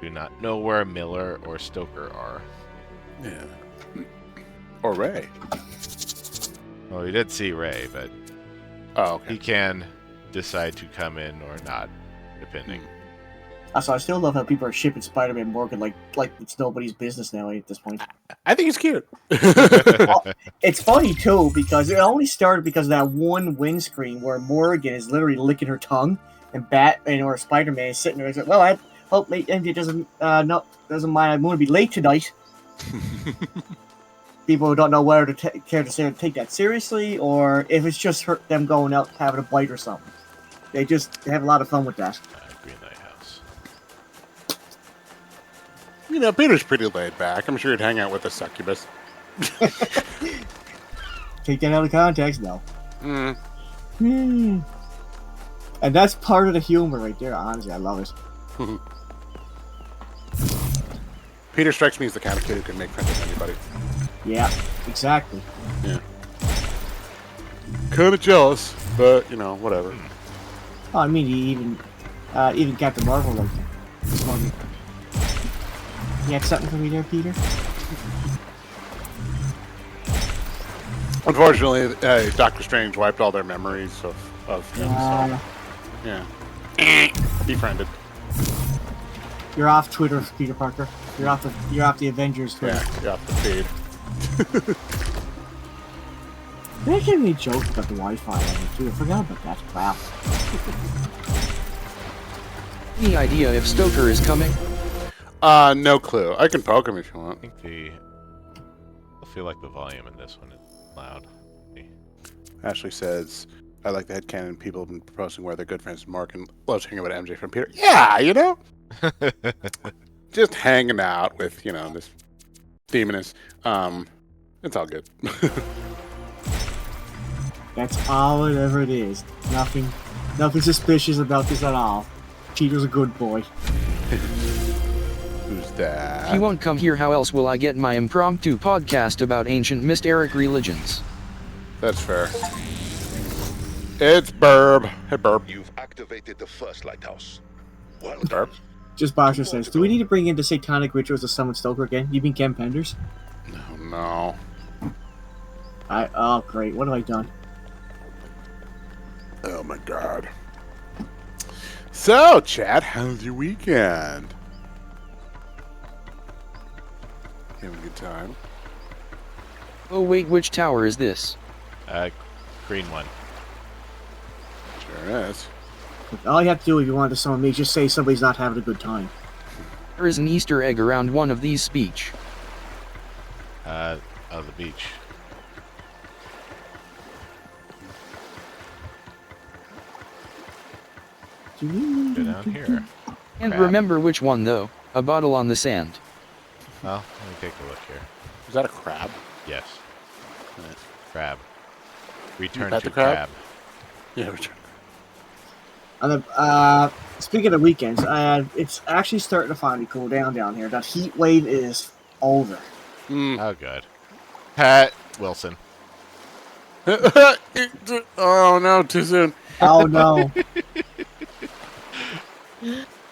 Do not know where Miller or Stoker are. Yeah. Or Ray. Well, we did see Ray, but he can decide to come in or not, depending. Also, I still love how people are shipping Spider-Man Morgan like it's nobody's business now at this point. I think he's cute. It's funny too because it only started because of that one windscreen where Morgan is literally licking her tongue, and Batman or Spider-Man is sitting there. He's like, "Well, I hope MJ doesn't mind. I'm going to be late tonight." People who don't know whether to care to take that seriously or if it's just them going out having a bite or something. They have a lot of fun with that. Green Lighthouse. You know, Peter's pretty laid back. I'm sure he'd hang out with a succubus. Take that out of context, no. Mm. And that's part of the humor right there, honestly. I love it. Peter strikes me as the kind of kid who can make friends with anybody. Yeah, exactly. Yeah. Kind of jealous, but, you know, whatever. Oh, I mean, even Captain Marvel like that. You had something for me there, Peter? Unfortunately, Doctor Strange wiped all their memories of him, so... Yeah. Befriended. You're off Twitter, Peter Parker. You're off the Avengers Twitter. Yeah, you're off the feed. They gave me a joke about the Wi-Fi on it too. I forgot about that. Wow. Any idea if Stoker is coming? No clue. I can poke him if you want. I feel like the volume in this one is loud. Ashley says, I like the headcanon people have been proposing where they're good friends with Mark and loves hearing about MJ from Peter. Yeah, you know? Just hanging out with, you know, this demoness. It's all good. That's all it ever is. Nothing suspicious about this at all. Peter's a good boy. Who's that? He won't come here, how else will I get my impromptu podcast about ancient mysteric religions? That's fair. It's Burb. Hey, Burb. You've activated the first lighthouse. Well, Burb. Just Boxer says, do we need to bring in the satanic rituals to summon Stoker again? You mean Ken Penders? No. Oh, great. What have I done? Oh, my God. So, Chad, how's your weekend? Having a good time? Oh wait, which tower is this? Green one. Sure is. All you have to do if you want to summon me is just say somebody's not having a good time. There is an Easter egg around one of these speech. The beach. Go down here. And Crab. remember which one though. A bottle on the sand. Well, let me take a look here. Is that a crab? Yes. Nice. Crab. Return pet to the crab? crab. Yeah, return. And speaking of weekends, it's actually starting to finally cool down here. That heat wave is over. Oh, good. Pat Wilson. Oh, no, too soon. Oh no.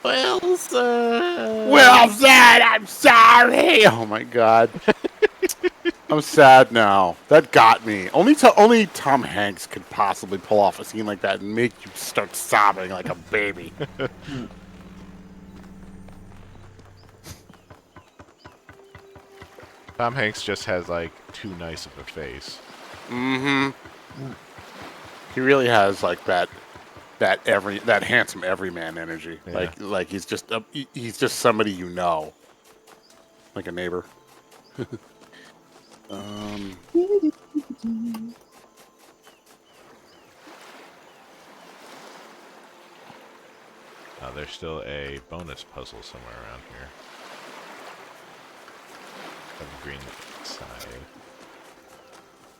Wilson, I'm sorry. Oh my God, I'm sad now. That got me. Only Tom Hanks could possibly pull off a scene like that and make you start sobbing like a baby. Tom Hanks just has like too nice of a face. Mm-hmm. He really has like that handsome everyman energy. Yeah. Like he's just somebody you know, like a neighbor. There's still a bonus puzzle somewhere around here. On the green side.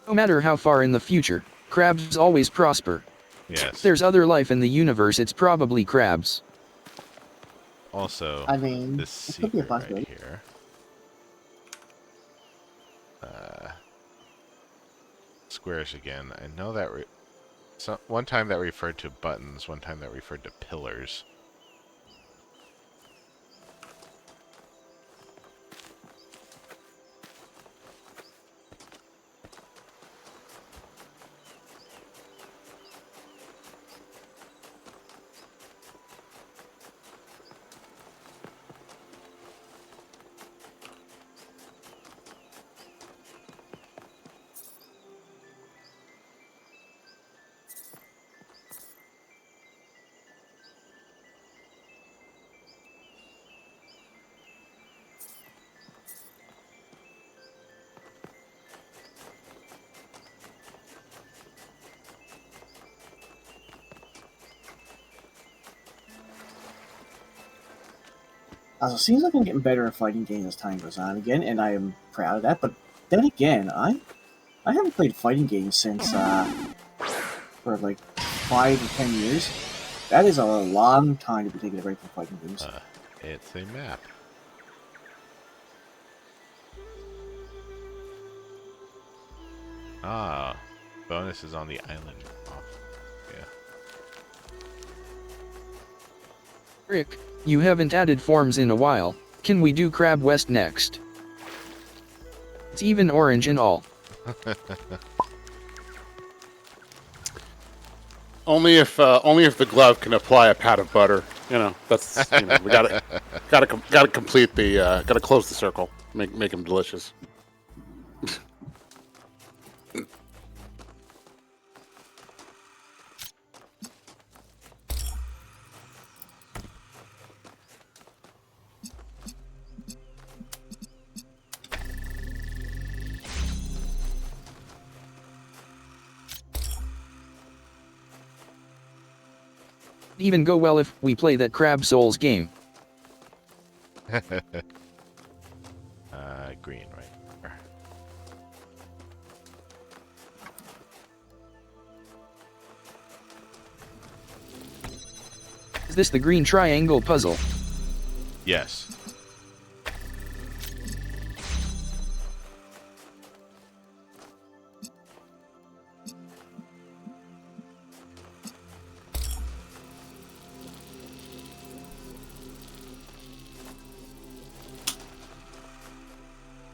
No matter how far in the future, crabs always prosper. Yes. If there's other life in the universe, it's probably crabs. Also, I mean, this it could be a secret right possibility. here. Squares again. I know that one time that referred to buttons, one time that referred to pillars. Also, it seems like I'm getting better at fighting games as time goes on again, and I am proud of that. But then again, I haven't played fighting games since for like 5 or 10 years. That is a long time to be taking a break from fighting games. It's a map. Ah, bonus is on the island. Off. Yeah. Rick, you haven't added forms in a while. Can we do Crab West next? It's even orange and all. Only if the glove can apply a pat of butter. You know, that's we gotta complete the gotta close the circle. Make them delicious. Even go well if we play that Crab Souls game. Green, right there. Is this the green triangle puzzle? Yes.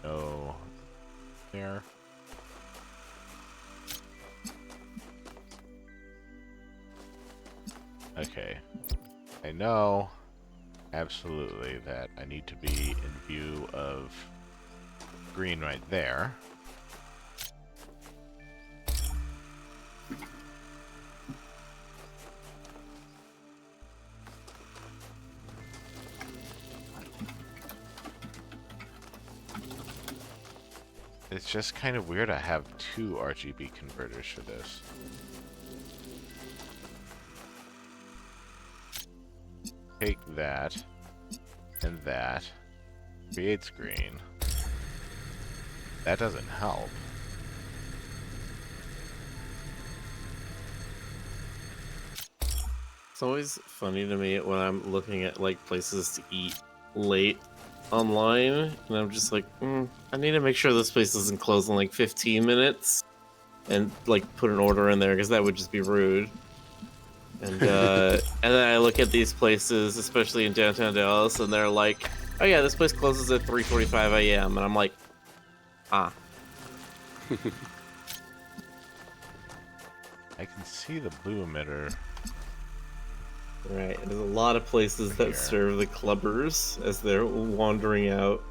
No. There. Okay. I know absolutely that I need to be in view of green right there. It's just kind of weird I have 2 RGB converters for this. Take that, and that. Creates green. That doesn't help. It's always funny to me when I'm looking at like places to eat late online, and I'm just like, I need to make sure this place doesn't close in like 15 minutes, and like put an order in there because that would just be rude. And and then I look at these places, especially in downtown Dallas, and they're like, oh yeah, this place closes at 3:45 a.m. and I'm like, ah. I can see the blue emitter. Right, there's a lot of places that serve the clubbers as they're wandering out.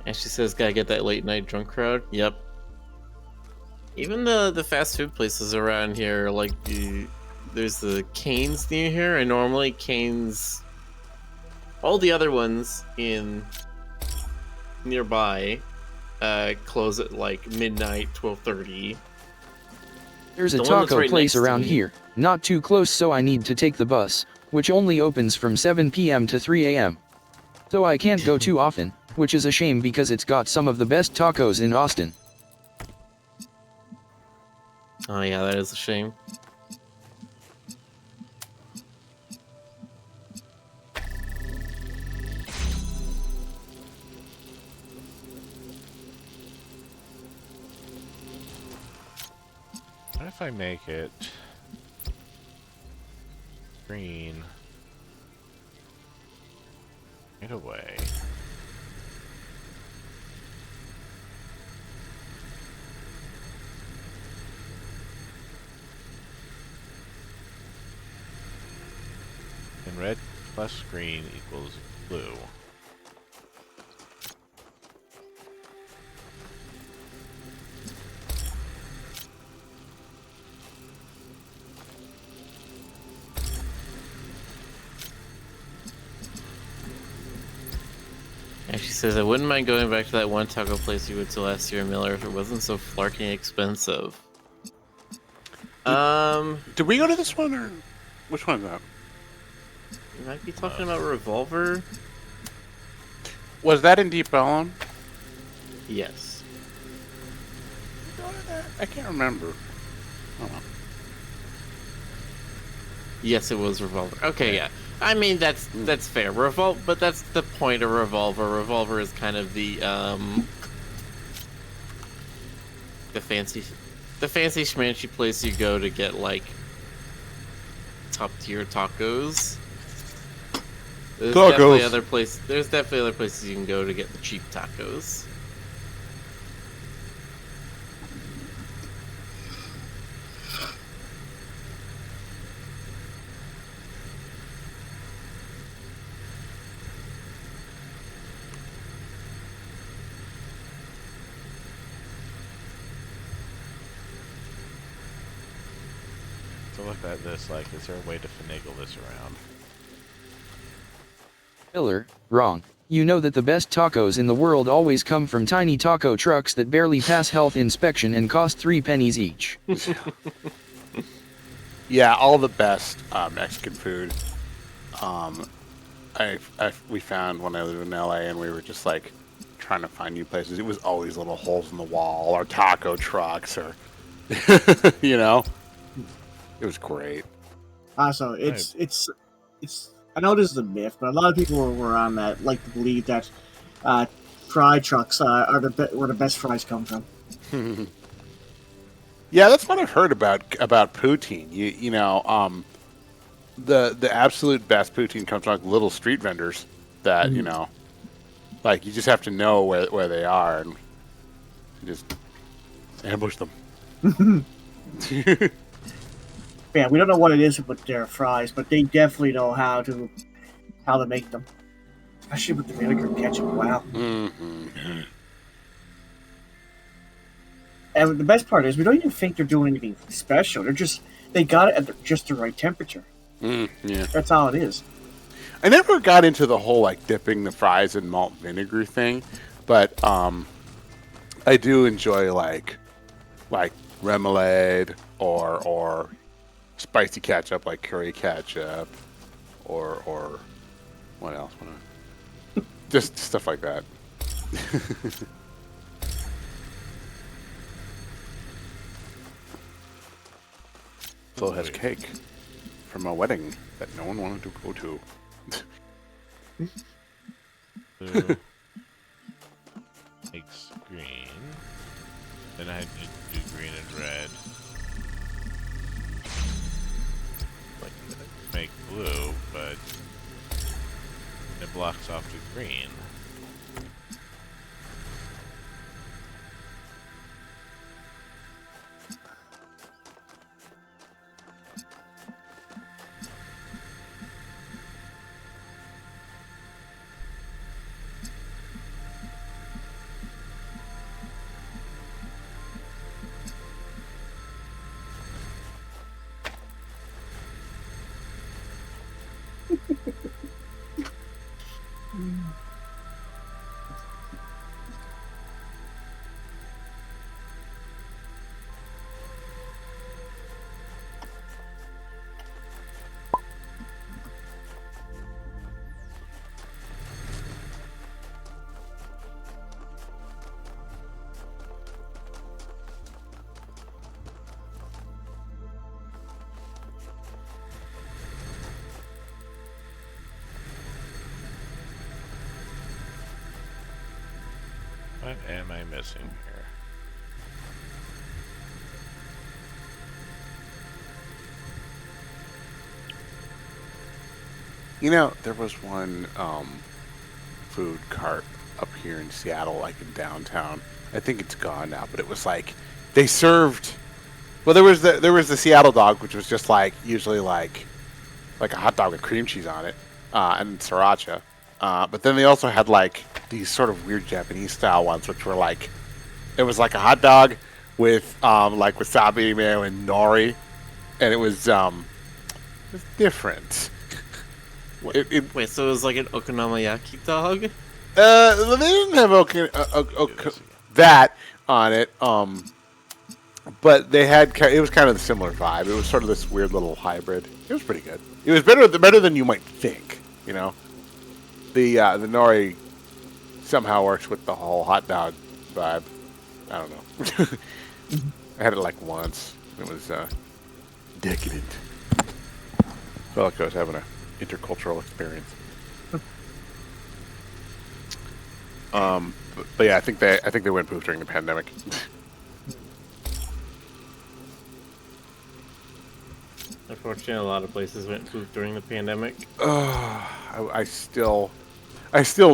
And she says, gotta get that late night drunk crowd. Yep. Even the fast food places around here, like there's the Cane's near here, and normally Cane's, all the other ones in nearby, close at like midnight, 12:30. There's a The one that's taco right place next to around me. here, not too close, so I need to take the bus, which only opens from 7 p.m. to 3 a.m. So I can't go too often, which is a shame because it's got some of the best tacos in Austin. Oh yeah, that is a shame. What if I make it green right away? And red plus green equals blue. says, I wouldn't mind going back to that one taco place you went to last year in Miller if it wasn't so flarking expensive. Did we go to this one, or which one is that? You might be talking about Revolver? Was that in Deep Ellum? Yes. I can't remember. Yes, it was Revolver. Okay, yeah. I mean, that's fair. But that's the point of Revolver. Revolver is kind of the fancy schmancy place you go to get like top tier tacos. There's definitely other places you can go to get the cheap tacos. To look at this, like, is there a way to finagle this around? Miller, wrong. You know that the best tacos in the world always come from tiny taco trucks that barely pass health inspection and cost 3 pennies each. Yeah, all the best Mexican food. We found when I lived in LA, and we were just like trying to find new places. It was always little holes in the wall, or taco trucks, or you know. It was great. Also, it's. I know this is a myth, but a lot of people were on that like to believe that fry trucks are where the best fries come from. Yeah, that's what I've heard about poutine. You know, the absolute best poutine comes from like little street vendors that you know, like you just have to know where they are and just ambush them. Yeah, we don't know what it is with their fries, but they definitely know how to make them. Especially with the vinegar and ketchup. Wow. Mm-hmm. And the best part is we don't even think they're doing anything special. They got it at just the right temperature. Yeah. That's all it is. I never got into the whole like dipping the fries in malt vinegar thing, but I do enjoy like remoulade or spicy ketchup like curry ketchup or what else? Just stuff like that. Phil has cake from a wedding that no one wanted to go to. Blue makes green. Then I had to do green and red. Like make blue, but it blocks off the green. What am I missing here? You know, there was one food cart up here in Seattle, like in downtown. I think it's gone now, but it was like they served. Well, there was the Seattle dog, which was just like usually like a hot dog with cream cheese on it and sriracha. But then they also had like these sort of weird Japanese style ones, which were like it was like a hot dog with like wasabi, mayo, and nori, and it was different. Wait, so it was like an okonomiyaki dog? They didn't have that on it. But they had it was kind of the similar vibe. It was sort of this weird little hybrid. It was pretty good. It was better than you might think. You know, the nori somehow works with the whole hot dog vibe. I don't know. I had it like once. It was decadent. Felt like I was having an intercultural experience. But yeah, I think they went poof during the pandemic. Unfortunately, a lot of places went poof during the pandemic. I still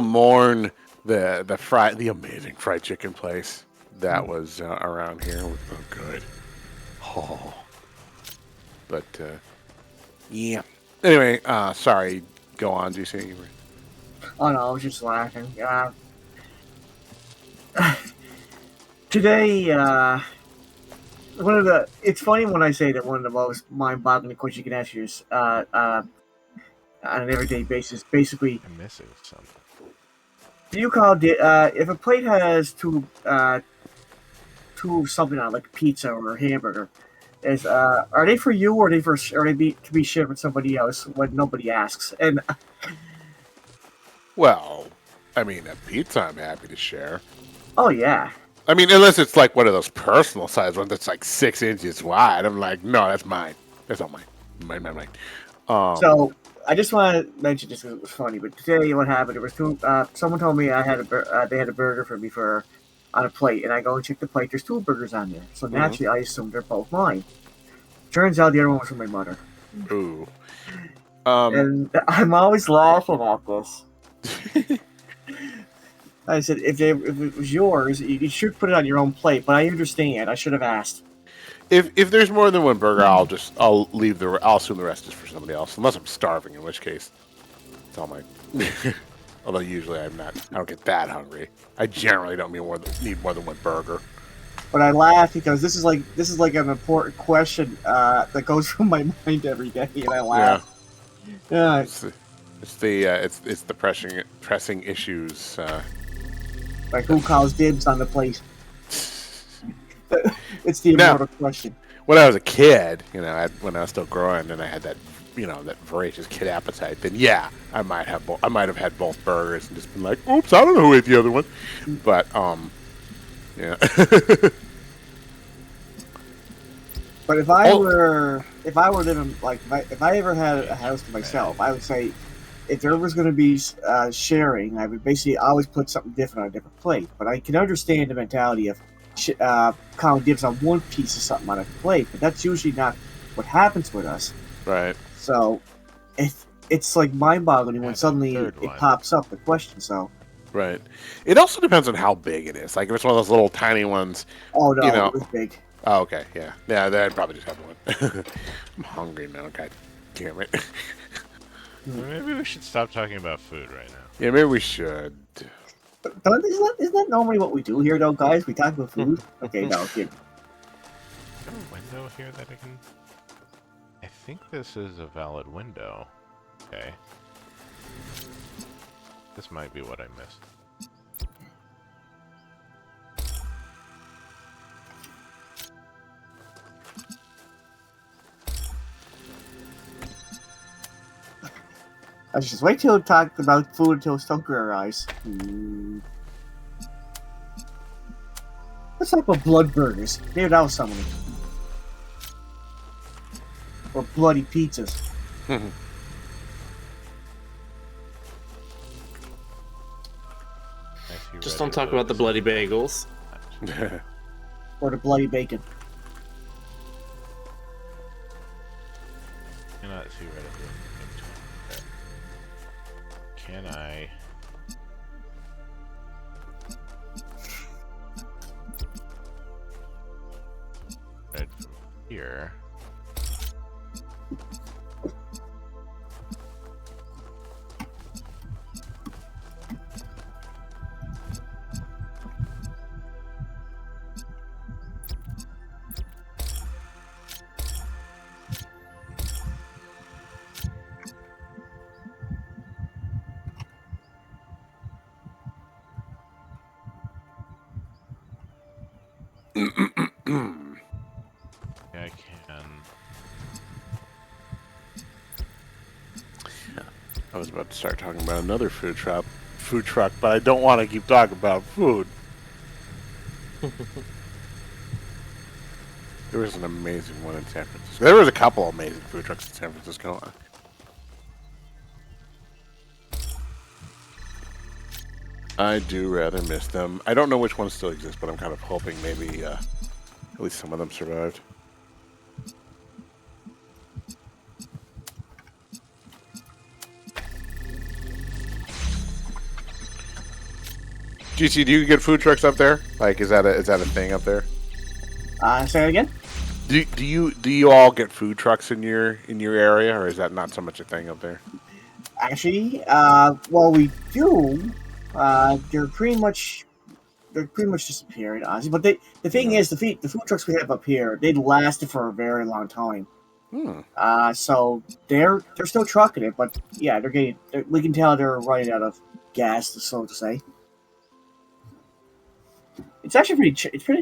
mourn the amazing fried chicken place that was around here. It was so good. Oh, but yeah. Anyway, sorry. Go on, GC. Oh no, I was just laughing. Today, it's funny when I say that one of the most mind-boggling questions you can ask is, on an everyday basis, basically, I'm missing something. do you call if a plate has two something on it, like pizza or a hamburger, are they for you or are they to be shared with somebody else when nobody asks? And Well, I mean, a pizza I'm happy to share. oh yeah. I mean, unless it's like one of those personal size ones that's like 6 inches wide. I'm like, no, that's mine. That's all mine. Mine. So I just want to mention this because it was funny. But today, what happened? It was someone told me they had a burger for me on a plate, and I go and check the plate. There's 2 burgers on there, so naturally I assumed they're both mine. Turns out the other one was from my mother. Ooh. And I'm always laughing at this. I said, if it was yours, you should put it on your own plate. But I understand. I should have asked. If there's more than one burger, I'll assume the rest is for somebody else, unless I'm starving, in which case it's all mine. Although usually I don't get that hungry. I generally don't need more than one burger. But I laugh because this is like an important question that goes through my mind every day, and I laugh. Yeah. It's the pressing issues. Like who calls dibs on the plate? It's the immortal question. When I was a kid, when I was still growing, and I had that voracious kid appetite, then yeah, I might have had both burgers and just been like, "Oops, I don't know who ate the other one," but yeah. But if I were living if I ever had a house to myself, I would say if there was going to be sharing, I would basically always put something different on a different plate. But I can understand the mentality of calling dibs on one piece of something on a plate, but that's usually not what happens with us. Right. So it's like mind-boggling when suddenly it pops up, the question. So. Right. It also depends on how big it is. Like if it's one of those little tiny ones. Oh no, it was big. Oh, okay, yeah. Yeah, then I'd probably just have one. I'm hungry now, god damn it. Maybe we should stop talking about food right now. Yeah, maybe we should. Isn't that normally what we do here, though, guys? We talk about food? Okay, no, okay. Is there a window here that I can... I think this is a valid window. Okay. This might be what I missed. I should just wait till we talk about food until Stunker arrives. Let's talk about blood burgers. Maybe that was something. Or bloody pizzas. Just don't talk about the bloody bagels. Or the bloody bacon. Cannot see right at the Can I... Right from here... Yeah, I can. I was about to start talking about another food truck, but I don't want to keep talking about food. There was an amazing one in San Francisco. There was a couple amazing food trucks in San Francisco. I do rather miss them. I don't know which ones still exist, but I'm kind of hoping maybe at least some of them survived. GC, do you get food trucks up there? Like, is that a thing up there? Say that again? Do you all get food trucks in your area, or is that not so much a thing up there? Actually, well, we do. They're pretty much disappeared, honestly. But the thing is, the food trucks we have up here, they lasted for a very long time. So they're still trucking it, but yeah, we can tell they're running out of gas, so to say. It's actually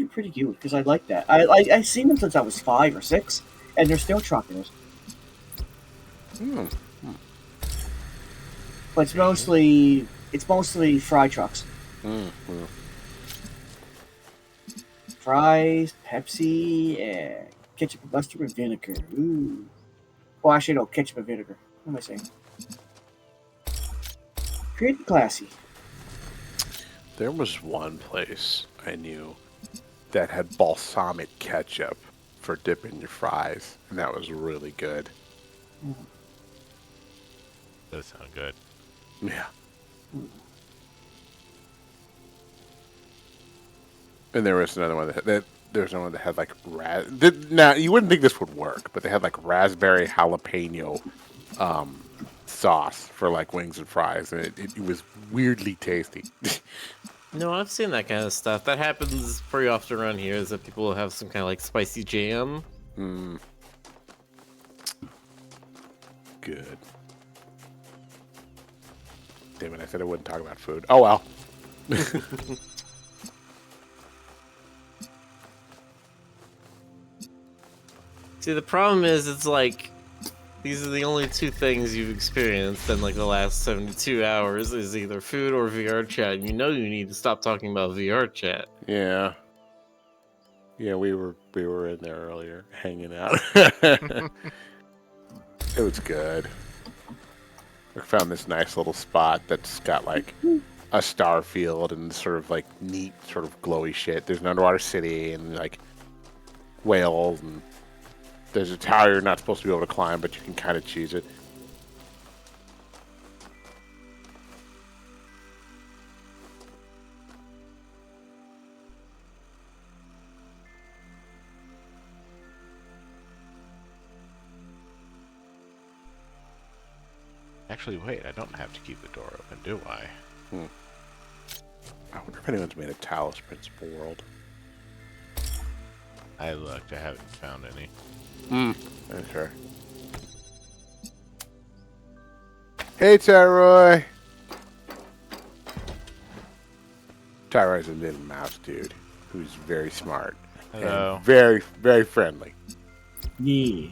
pretty cute because I like that. I've seen them since I was 5 or 6, and they're still trucking it. But it's mostly fry trucks. Fries, Pepsi, and ketchup, mustard, and vinegar. Ooh. Well, actually, no, ketchup and vinegar. What am I saying? Pretty classy. There was one place I knew that had balsamic ketchup for dipping your fries, and that was really good. Does sound good. Yeah. And there was another one that had like now you wouldn't think this would work, but they had like raspberry jalapeno sauce for like wings and fries, and it was weirdly tasty. No, I've seen that kind of stuff. That happens pretty often around here, is that people have some kind of like spicy jam. Good. Damn it, I said I wouldn't talk about food. Oh well. See, the problem is, it's like, these are the only two things you've experienced in like the last 72 hours is either food or VR chat. And you know you need to stop talking about VR chat. Yeah. Yeah, we were in there earlier, hanging out. It was good. I found this nice little spot that's got like a star field and sort of like neat, sort of glowy shit. There's an underwater city and like whales, and there's a tower you're not supposed to be able to climb, but you can kind of choose it. Actually, wait, I don't have to keep the door open, do I? I wonder if anyone's made a Talos Principle world. I looked, I haven't found any. Sure. Hey, Tyroy! Tyroy's a little mouse dude who's very smart. Hello. And very, very friendly. Yeah.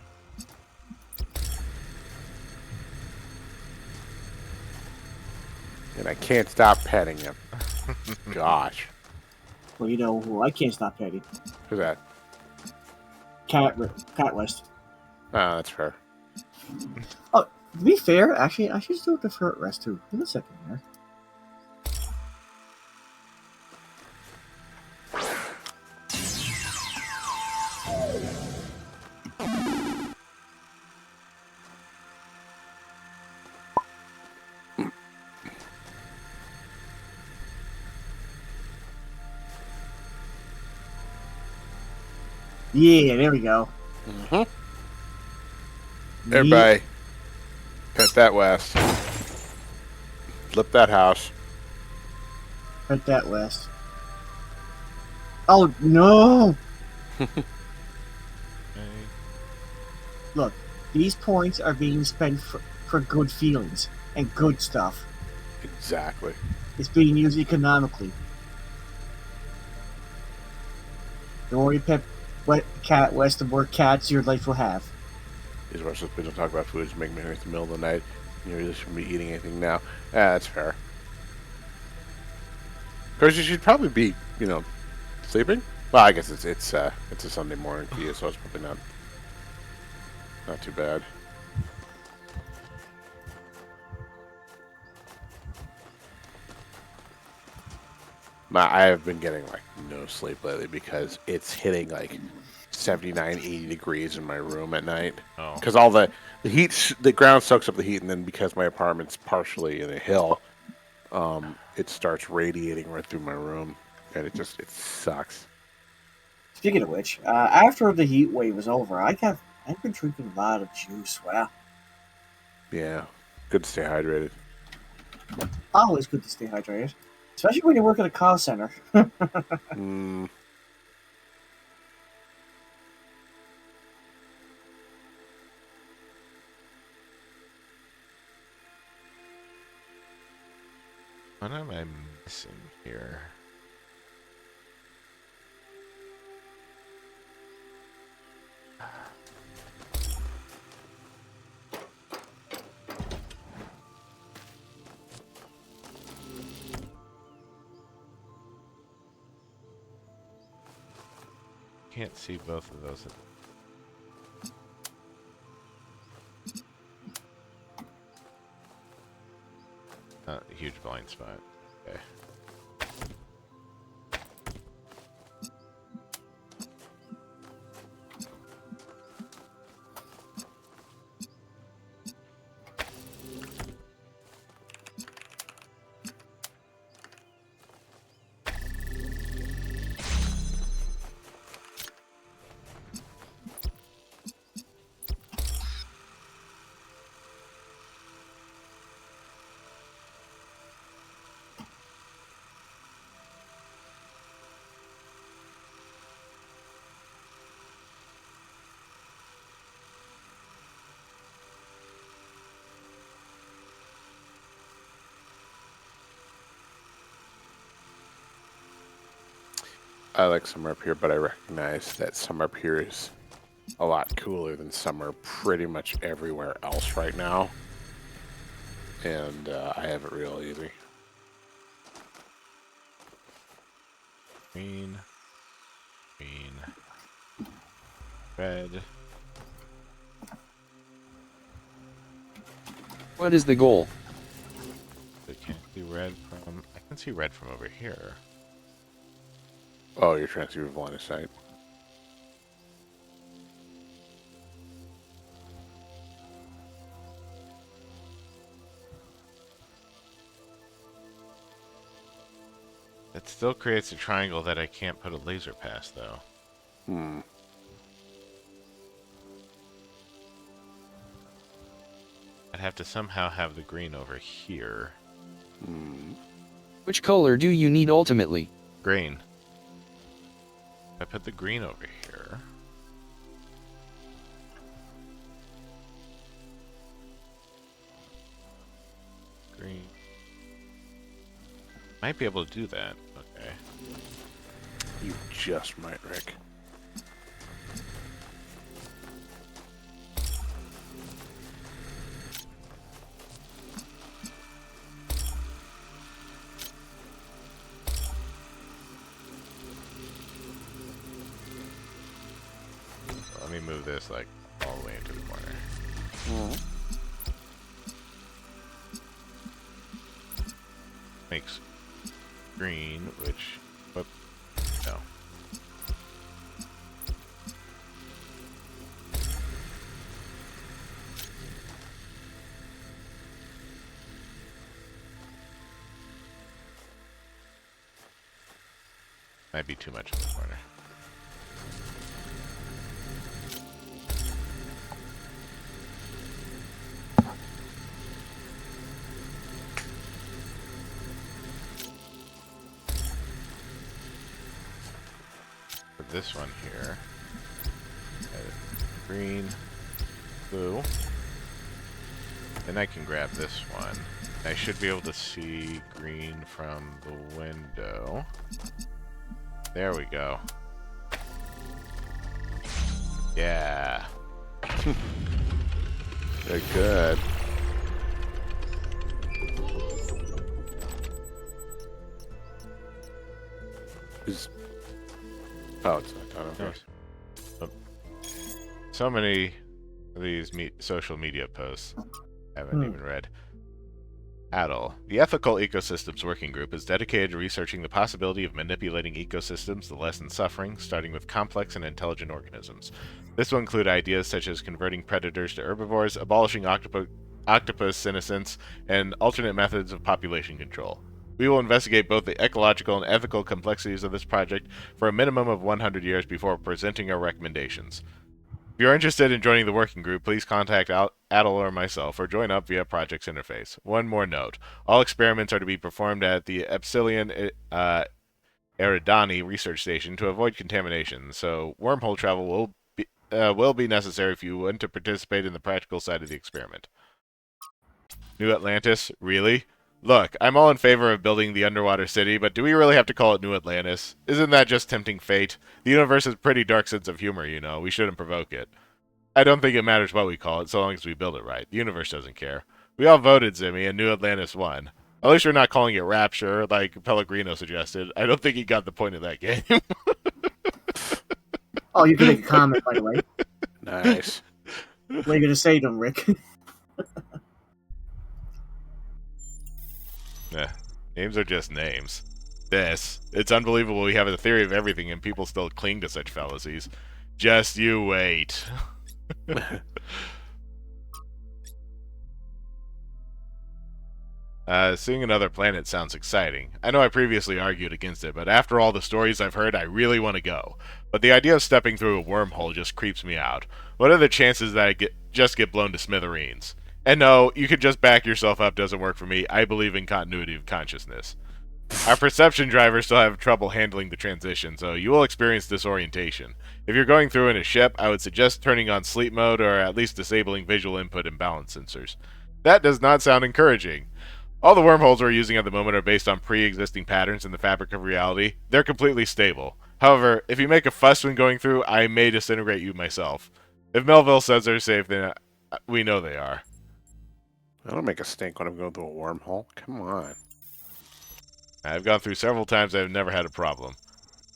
And I can't stop petting him. Gosh. Well, you know who I can't stop petting? Who's that? Cat West. Oh, that's her. Oh, to be fair, actually, I should still defer at Rest too. Give me a second here. Yeah, there we go. Everybody, pet that West. Flip that house. Pet that West. Oh, no! Look, these points are being spent for good feelings and good stuff. Exactly. It's being used economically. Don't worry, West, the more cats your life will have. These are supposed to talk about food, just make me hungry at the middle of the night. You really shouldn't be eating anything now. Yeah, that's fair. Of course, you should probably be, sleeping. Well, I guess it's a Sunday morning for you, so it's probably not too bad. I have been getting like no sleep lately because it's hitting like 79, 80 degrees in my room at night. Oh. Because all the heat, the ground soaks up the heat, and then because my apartment's partially in a hill, it starts radiating right through my room, and it sucks. Speaking of which, after the heat wave was over, I've been drinking a lot of juice. Wow, Yeah, good to stay hydrated. always good to stay hydrated, especially when you work at a call center. Mm, What am I missing here? Can't see both of those. Huge blind spot. Okay. I like summer up here, but I recognize that summer up here is a lot cooler than summer pretty much everywhere else right now. And I have it real easy. Green. Green. Red. What is the goal? I can't see red from... I can see red from over here. Oh, you're trying to see with line of sight. It still creates a triangle that I can't put a laser past, though. Hmm. I'd have to somehow have the green over here. Hmm. Which color do you need ultimately? Green. I put the green over here. Green. Might be able to do that. Okay. You just might, Rick. Let me move this like all the way into the corner. Makes green, which, whoop, no. Might be too much in the corner. This one here, green, blue, then I can grab this one. I should be able to see green from the window. There we go. Yeah. Very good. Is... Oh, it's not done, of Yeah. course. So many of these social media posts I haven't even read. ADL. The Ethical Ecosystems Working Group is dedicated to researching the possibility of manipulating ecosystems to lessen suffering, starting with complex and intelligent organisms. This will include ideas such as converting predators to herbivores, abolishing octopus senescence, and alternate methods of population control. We will investigate both the ecological and ethical complexities of this project for a minimum of 100 years before presenting our recommendations. If you're interested in joining the working group, please contact Adel or myself, or join up via Project's interface. One more note. All experiments are to be performed at the Epsilon Eridani research station to avoid contamination, so wormhole travel will be necessary if you want to participate in the practical side of the experiment. New Atlantis? Really? Look, I'm all in favor of building the underwater city, but do we really have to call it New Atlantis? Isn't that just tempting fate? The universe has a pretty dark sense of humor, you know. We shouldn't provoke it. I don't think it matters what we call it, so long as we build it right. The universe doesn't care. We all voted, Zimmy, and New Atlantis won. At least we're not calling it Rapture, like Pellegrino suggested. I don't think he got the point of that game. Oh, you can make a comment, by the way. Nice. What are you gonna say to him, Rick? Nah, names are just names. It's unbelievable we have a theory of everything and people still cling to such fallacies. Just you wait. Seeing another planet sounds exciting. I know I previously argued against it, but after all the stories I've heard, I really want to go. But the idea of stepping through a wormhole just creeps me out. What are the chances that I just get blown to smithereens? And no, you could just back yourself up doesn't work for me. I believe in continuity of consciousness. Our perception drivers still have trouble handling the transition, so you will experience disorientation. If you're going through in a ship, I would suggest turning on sleep mode or at least disabling visual input and balance sensors. That does not sound encouraging. All the wormholes we're using at the moment are based on pre-existing patterns in the fabric of reality. They're completely stable. However, if you make a fuss when going through, I may disintegrate you myself. If Melville says they're safe, then we know they are. I don't make a stink when I'm going through a wormhole. Come on. I've gone through several times. I've never had a problem.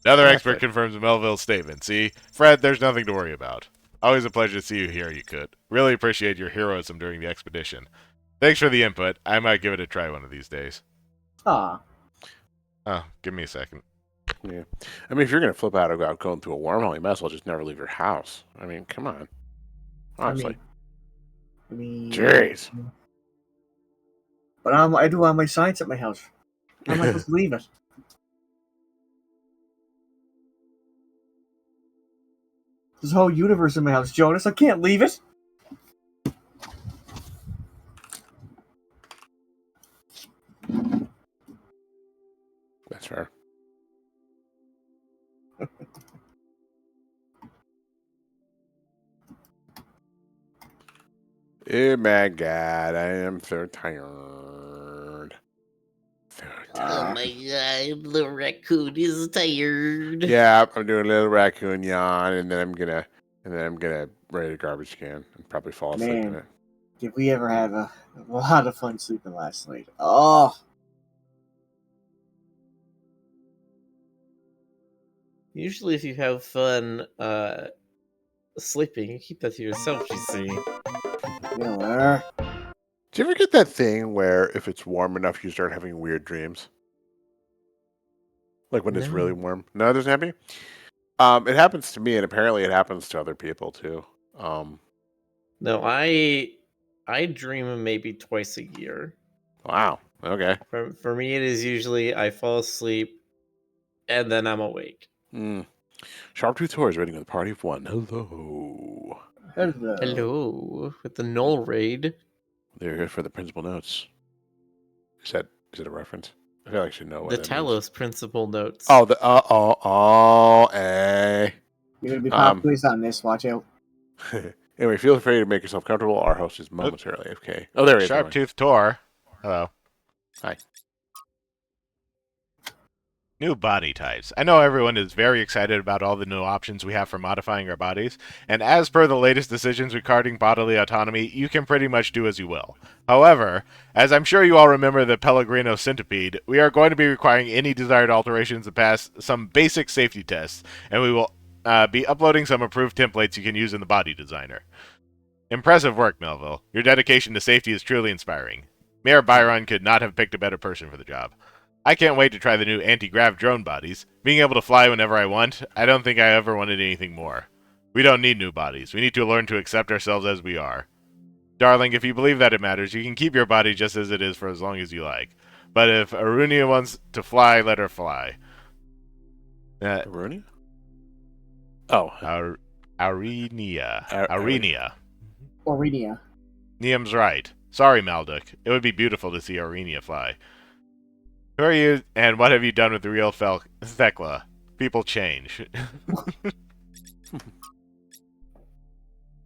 Another expert confirms Melville's statement. See, Fred, there's nothing to worry about. Always a pleasure to see you here, you could. Really appreciate your heroism during the expedition. Thanks for the input. I might give it a try one of these days. Aw. Oh, give me a second. Yeah. I mean, if you're going to flip out about going through a wormhole, you might as well just never leave your house. I mean, come on. Honestly. I mean, Jeez. but I do all my science at my house. How am I supposed to leave it? This whole universe in my house, Jonas. I can't leave it. That's fair. Oh my god, I am so tired. So Oh my god, the raccoon is tired. Yeah, I'm doing a little raccoon yawn, and then I'm gonna raid a garbage can and probably fall asleep in Man. it. Did we ever have a lot of fun sleeping last night? Oh, Usually if you have fun sleeping, you keep that to yourself, you see. you know where? Do you ever get that thing where if it's warm enough, you start having weird dreams? Like when it's really No. warm? No, it doesn't happen. It happens to me, and apparently it happens to other people too. No, I dream maybe twice a year. Wow. Okay. For me, it is usually I fall asleep and then I'm awake. Sharptooth Tor is raiding with a party of one. Hello. Hello. Hello, with the null raid. They're here for the principal notes. Is it a reference? I feel like I should know what The that means. Talos principal notes. Oh, eh. You're gonna be pop quiz on this. Watch out. Anyway, feel free to make yourself comfortable. Our host is momentarily AFK. Oh, there he is. Sharptooth Tor. Hello. Hi. New body types. I know everyone is very excited about all the new options we have for modifying our bodies, and as per the latest decisions regarding bodily autonomy, you can pretty much do as you will. However, as I'm sure you all remember the Pellegrino centipede, we are going to be requiring any desired alterations to pass some basic safety tests, and we will be uploading some approved templates you can use in the body designer. Impressive work, Melville. Your dedication to safety is truly inspiring. Mayor Byron could not have picked a better person for the job. I can't wait to try the new anti-grav drone bodies. Being able to fly whenever I want, I don't think I ever wanted anything more. We don't need new bodies. We need to learn to accept ourselves as we are. Darling, if you believe that it matters, you can keep your body just as it is for as long as you like. But if Arunia wants to fly, let her fly. Rooney? Oh. Aurenia. Aurenia. Niam's right. Sorry, Malduk. It would be beautiful to see Aurenia fly. Who are you, and what have you done with the real Thekla? People change.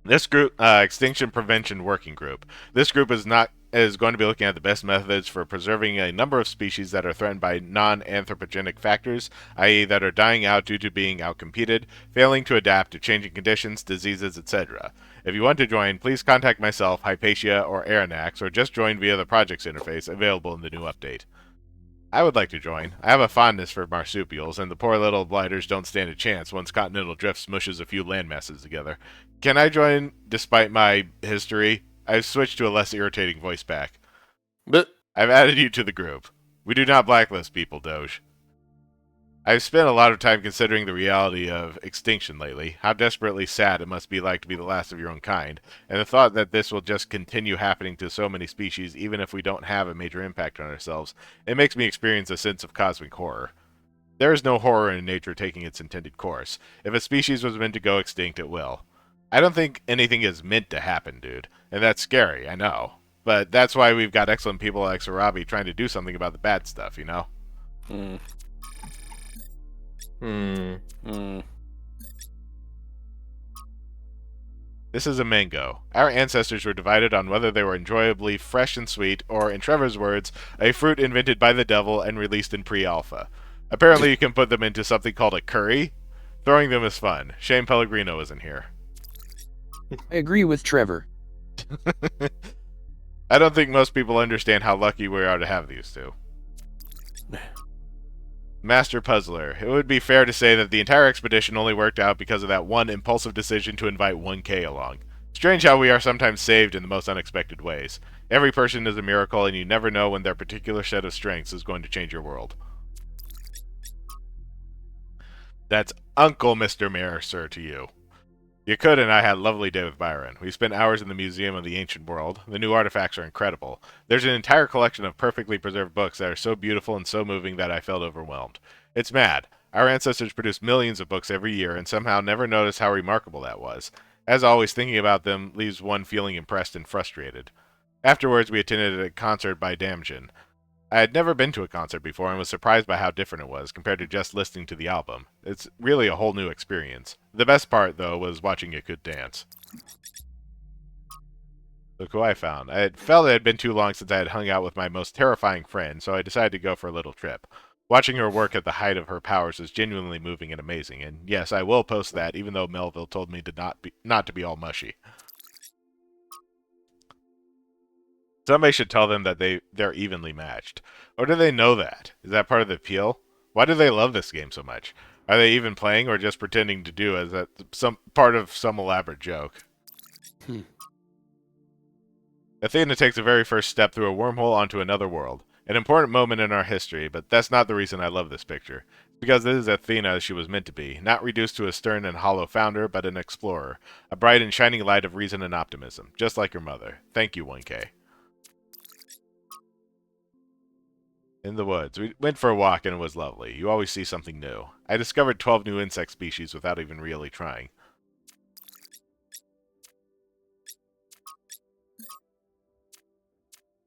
This group, Extinction Prevention Working Group. This group is going to be looking at the best methods for preserving a number of species that are threatened by non-anthropogenic factors, i.e. that are dying out due to being outcompeted, failing to adapt to changing conditions, diseases, etc. If you want to join, please contact myself, Hypatia, or Aranax, or just join via the project's interface available in the new update. I would like to join. I have a fondness for marsupials, and the poor little blighters don't stand a chance once continental drift smushes a few landmasses together. Can I join despite my history? I've switched to a less irritating voice pack. But I've added you to the group. We do not blacklist people, Doge. I've spent a lot of time considering the reality of extinction lately, how desperately sad it must be like to be the last of your own kind, and the thought that this will just continue happening to so many species even if we don't have a major impact on ourselves, it makes me experience a sense of cosmic horror. There is no horror in nature taking its intended course. If a species was meant to go extinct, it will. I don't think anything is meant to happen, dude, and that's scary, I know. But that's why we've got excellent people like Sarabi trying to do something about the bad stuff, you know? This is a mango. Our ancestors were divided on whether they were enjoyably fresh and sweet, or, in Trevor's words, a fruit invented by the devil and released in pre-alpha. Apparently you can put them into something called a curry. Throwing them is fun. Shame Pellegrino isn't here. I agree with Trevor. I don't think most people understand how lucky we are to have these two. Master Puzzler. It would be fair to say that the entire expedition only worked out because of that one impulsive decision to invite 1K along. Strange how we are sometimes saved in the most unexpected ways. Every person is a miracle, and you never know when their particular set of strengths is going to change your world. That's Uncle Mr. Mayor, sir, to you. Yakut and I had a lovely day with Byron. We spent hours in the Museum of the Ancient World. The new artifacts are incredible. There's an entire collection of perfectly preserved books that are so beautiful and so moving that I felt overwhelmed. It's mad. Our ancestors produced millions of books every year and somehow never noticed how remarkable that was. As always, thinking about them leaves one feeling impressed and frustrated. Afterwards, we attended a concert by Damjin. I had never been to a concert before and was surprised by how different it was compared to just listening to the album. It's really a whole new experience. The best part, though, was watching Yakut dance. Look who I found. I had felt it had been too long since I had hung out with my most terrifying friend, so I decided to go for a little trip. Watching her work at the height of her powers is genuinely moving and amazing, and yes, I will post that, even though Melville told me to not to be all mushy. Somebody should tell them that they're evenly matched. Or do they know that? Is that part of the appeal? Why do they love this game so much? Are they even playing or just pretending to do as some part of some elaborate joke? Athena takes the very first step through a wormhole onto another world. An important moment in our history, but that's not the reason I love this picture. It's because this is Athena as she was meant to be, not reduced to a stern and hollow founder, but an explorer. A bright and shining light of reason and optimism, just like your mother. Thank you, 1K. In the woods. We went for a walk and it was lovely. You always see something new. I discovered 12 new insect species without even really trying.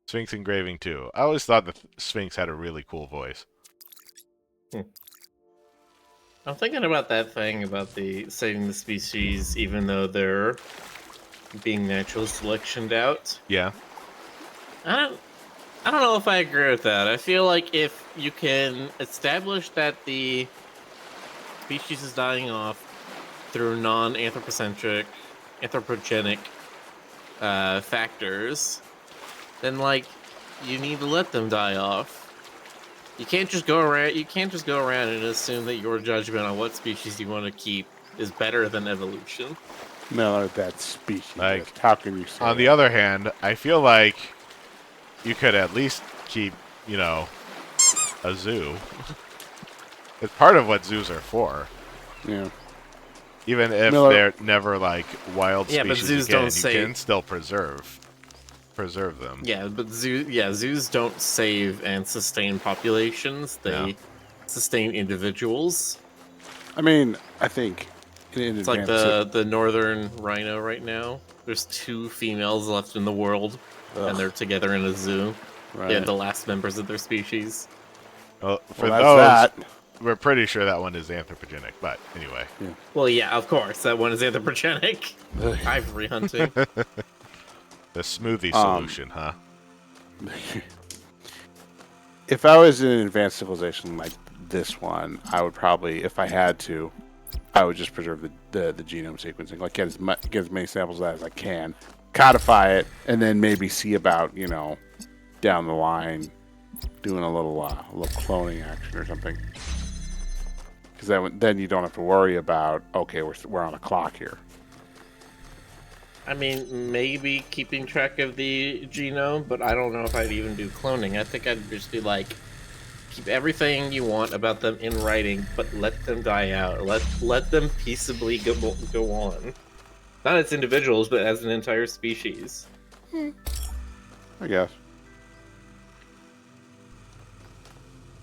Sphinx engraving too. I always thought the Sphinx had a really cool voice. I'm thinking about that thing about the saving the species even though they're being natural selectioned out. Yeah. I I don't know if I agree with that. I feel like if you can establish that the species is dying off through non-anthropogenic factors, then like you need to let them die off. You can't just go around. You can't just go around and assume that your judgment on what species you want to keep is better than evolution. No, that's species. Like, how can you say On the that? other hand, I feel like you could at least keep, a zoo. It's part of what zoos are for. Yeah. Even if Miller- they're never like wild Yeah, but species zoos again, don't you say- can still preserve them. Yeah, but zoos don't save and sustain populations. They No. sustain individuals. I mean, I think in It's like advance the northern rhino right now. There's 2 females left in the world, and they're together in a zoo. right. They're the last members of their species. Well, for Well, that's those, we're pretty sure that one is anthropogenic. But anyway, Well, yeah, of course, that one is anthropogenic. Ivory hunting. the smoothie solution, huh? If I was in an advanced civilization like this one, I would probably, if I had to, I would just preserve the genome sequencing. Like get as many samples as I can, codify it, and then maybe see about down the line doing a little cloning action or something. Because then you don't have to worry about, okay, we're on a clock here. I mean, maybe keeping track of the genome, but I don't know if I'd even do cloning. I think I'd just be like, keep everything you want about them in writing, but let them die out. Let them peaceably go on. Not as individuals, but as an entire species. I guess.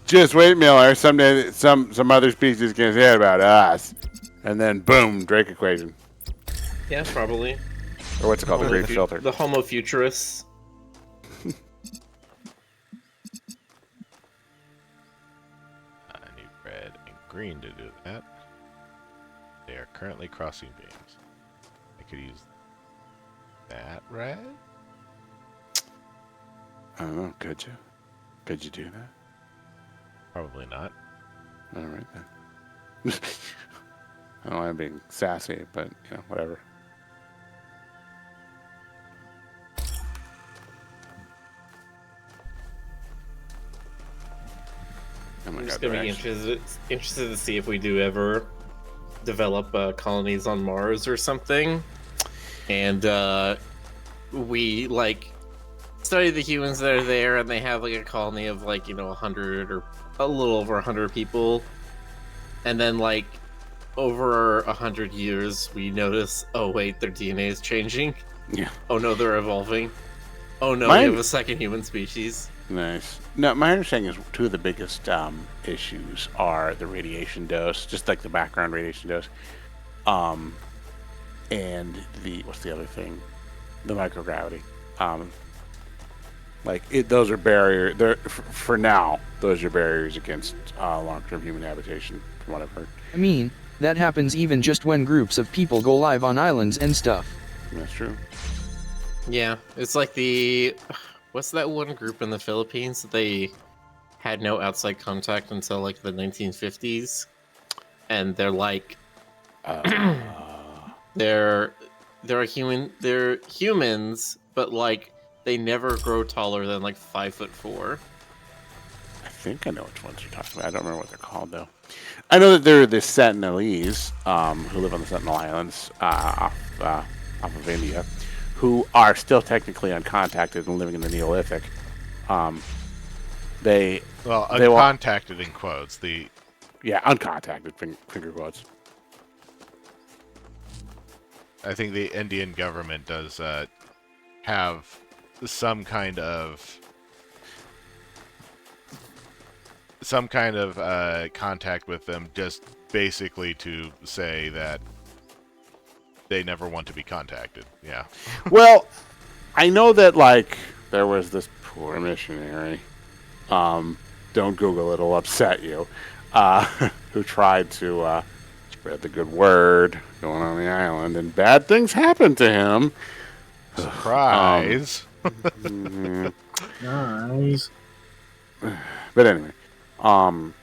Just wait, Miller. Someday, some other species can say about us, and then boom, Drake equation, Yeah, probably. or what's it called, the Great Filter. The Homo Futurists. I need red and green to do that. They are currently crossing beams. I could use that red. I don't know. Could you? Could you do that? Probably not. All right then. I don't know. I'm being sassy, but whatever. Oh my I'm just God, gonna be they're interested to see if we do ever develop colonies on Mars or something, and we study the humans that are there, and they have a colony of 100 or a little over 100 people, and then over 100 years we notice, oh wait, their DNA is changing. Yeah. Oh no, they're evolving. Oh no, Mine- we have a second human species. Nice. No, my understanding is 2 of the biggest issues are the radiation dose, just like the background radiation dose, and what's the other thing? The microgravity. Those are barriers. For now, those are barriers against long-term human habitation, from what I've heard. I mean, that happens even just when groups of people go live on islands and stuff. And that's true. Yeah, it's what's that one group in the Philippines that they had no outside contact until the 1950s, and they're they're humans, but they never grow taller than 5'4". I think I know which ones you're talking about. I don't remember what they're called though. I know that they're the Sentinelese, who live on the Sentinel Islands off of India, who are still technically uncontacted and living in the Neolithic. They Well, They will- uncontacted in quotes. uncontacted finger quotes. I think the Indian government does have some kind of contact with them, just basically to say that they never want to be contacted. Yeah. Well, I know that there was this poor missionary. Don't Google it; it'll upset you. Who tried to spread the good word going on the island, and bad things happened to him. Surprise. Mhm. Nice. But anyway, and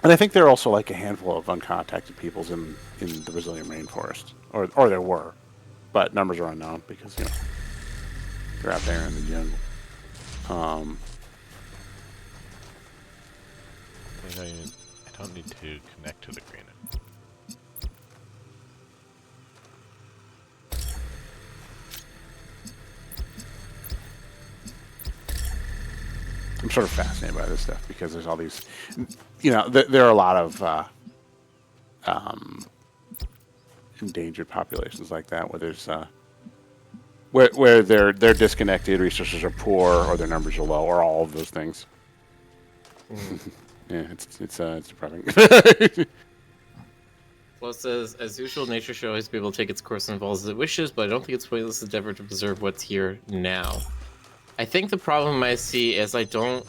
I think there are also like a handful of uncontacted peoples in the Brazilian rainforest, or there were, but numbers are unknown because they're out there in the jungle. I don't need to connect to the green. I'm sort of fascinated by this stuff because there's all these, there are a lot of endangered populations like that where there's where they're disconnected, resources are poor, or their numbers are low, or all of those things. Yeah, it's depressing. Well, it says, as usual, nature should always be able to take its course and evolve as it wishes, but I don't think it's pointless endeavor to preserve what's here now. I think the problem I see is in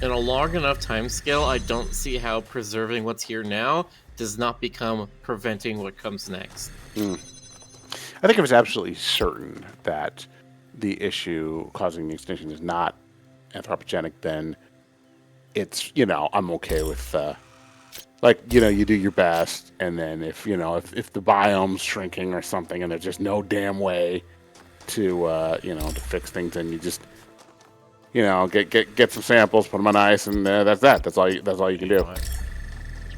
a long enough time scale, I don't see how preserving what's here now does not become preventing what comes next. I think it was absolutely certain that the issue causing the extinction is not anthropogenic, then it's, I'm okay with, you do your best, and then if the biome's shrinking or something and there's just no damn way to, to fix things, then you just, get some samples, put them on ice, and that's that. That's all you can do. Let's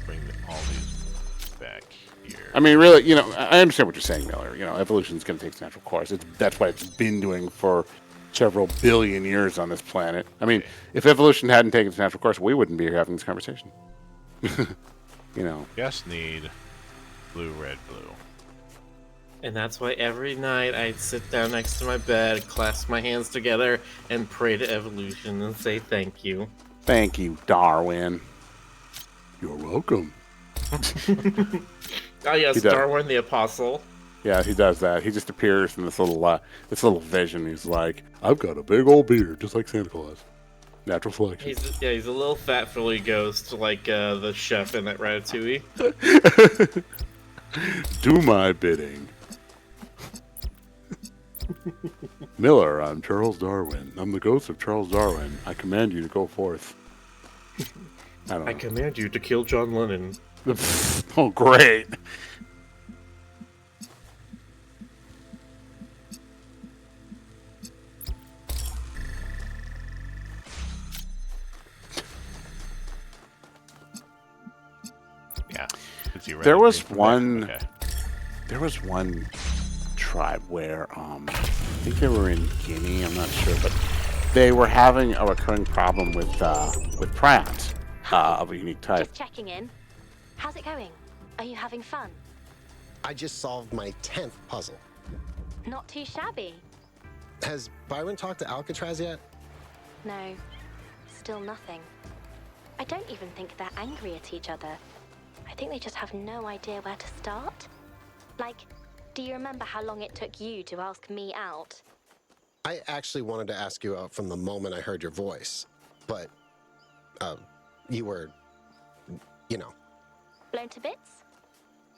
bring all these back here. I mean, really, I understand what you're saying, Miller. Evolution is going to take its natural course. That's what it's been doing for several billion years on this planet. I mean, if evolution hadn't taken its natural course, we wouldn't be here having this conversation. Just need blue, red, blue. And that's why every night I sit down next to my bed, clasp my hands together, and pray to evolution and say thank you. Thank you, Darwin. You're welcome. Oh yes, Darwin the Apostle. Yeah, he does that. He just appears in this little vision. He's like, I've got a big old beard, just like Santa Claus. Natural selection. He's a little fat Philly ghost, like the chef in that Ratatouille. Do my bidding. Miller, I'm Charles Darwin. I'm the ghost of Charles Darwin. I command you to go forth. I command you to kill John Lennon. Oh, great. Yeah. There was one tribe where I think they were in Guinea. I'm not sure, but they were having a recurring problem with prions of a unique type. Just checking in. How's it going? Are you having fun? I just solved my 10th puzzle. Not too shabby. Has Byron talked to Alcatraz yet? No, still nothing. I don't even think they're angry at each other. I think they just have no idea where to start. Like, do you remember how long it took you to ask me out? I actually wanted to ask you out from the moment I heard your voice. But, you were, Blown to bits?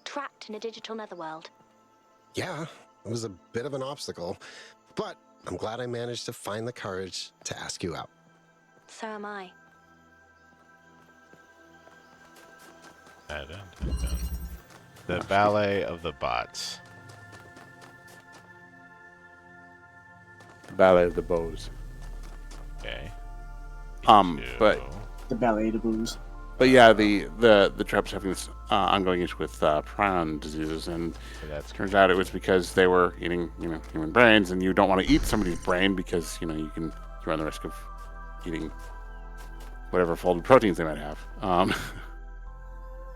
Trapped in a digital netherworld? Yeah, it was a bit of an obstacle. But I'm glad I managed to find the courage to ask you out. So am I. The Ballet of the Bots. The Ballet of the Bows. Okay. But The ballet, the booze. But yeah, the tribe's having this ongoing issue with prion diseases, and it turns out it was because they were eating, human brains, and you don't want to eat somebody's brain because, you run the risk of eating whatever folded proteins they might have.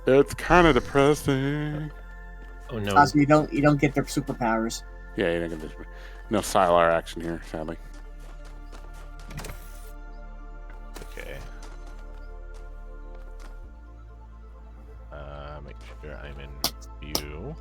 It's kind of depressing. Oh no! Also, you don't get their superpowers. Yeah, you don't get this. No Sylar action here, sadly. Okay. Make sure I'm in view.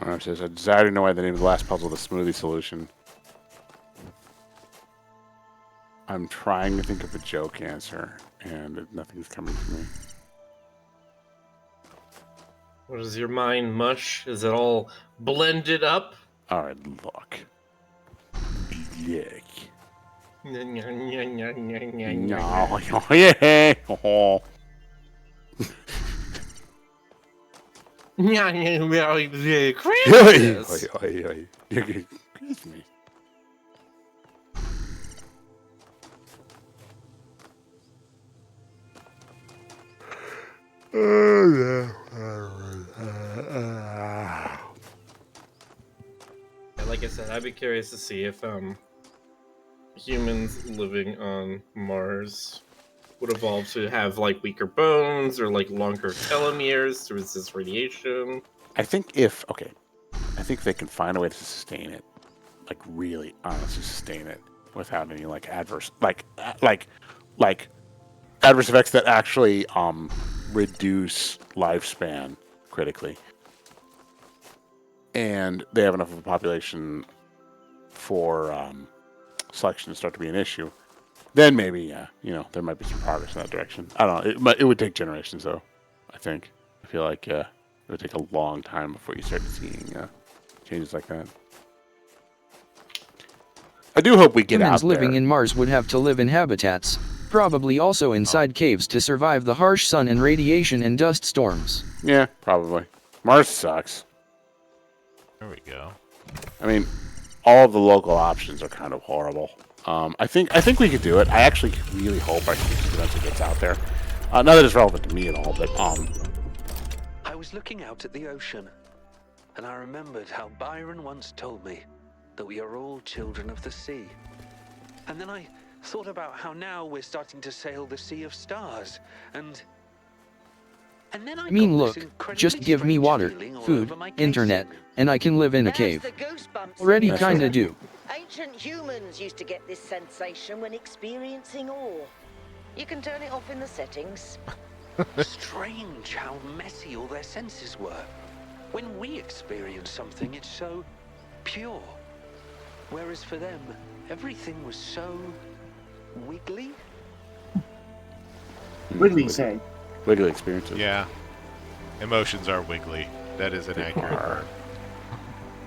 It says, I desire to know why the name of the last puzzle is the smoothie solution. I'm trying to think of a joke answer, and nothing's coming to me. What is your mind, mush? Is it all blended up? All right, look. Look. No, yeah. Oh. Christmas. Excuse me. Like I said, I'd be curious to see if humans living on Mars would evolve to have like weaker bones or like longer telomeres to resist radiation. I think they can find a way to sustain it, like really honestly sustain it without any like adverse adverse effects that actually reduce lifespan critically. And they have enough of a population for selection to start to be an issue. Then maybe, there might be some progress in that direction. I don't know. It would take generations, though, I think. I feel like it would take a long time before you start seeing changes like that. I do hope we get out Humans there. living in Mars would have to live in habitats, probably also inside caves to survive the harsh sun and radiation and dust storms. Yeah, probably. Mars sucks. There we go. I mean, all the local options are kind of horrible. I think we could do it. I actually really hope our eventually gets out there. Not that it's relevant to me at all, but I was looking out at the ocean, and I remembered how Byron once told me that we are all children of the sea. And then I thought about how now we're starting to sail the sea of stars, and then I got Look, this incredibly just give me strange water, feeling all food, over my internet, casing. and I can live in a cave. Already kinda do. Ancient humans used to get this sensation when experiencing awe. You can turn it off in the settings. Strange how messy all their senses were. When we experience something, it's so pure. Whereas for them, everything was so wiggly. Wiggly say. wiggly experiences. Yeah. Emotions are wiggly. That is an accurate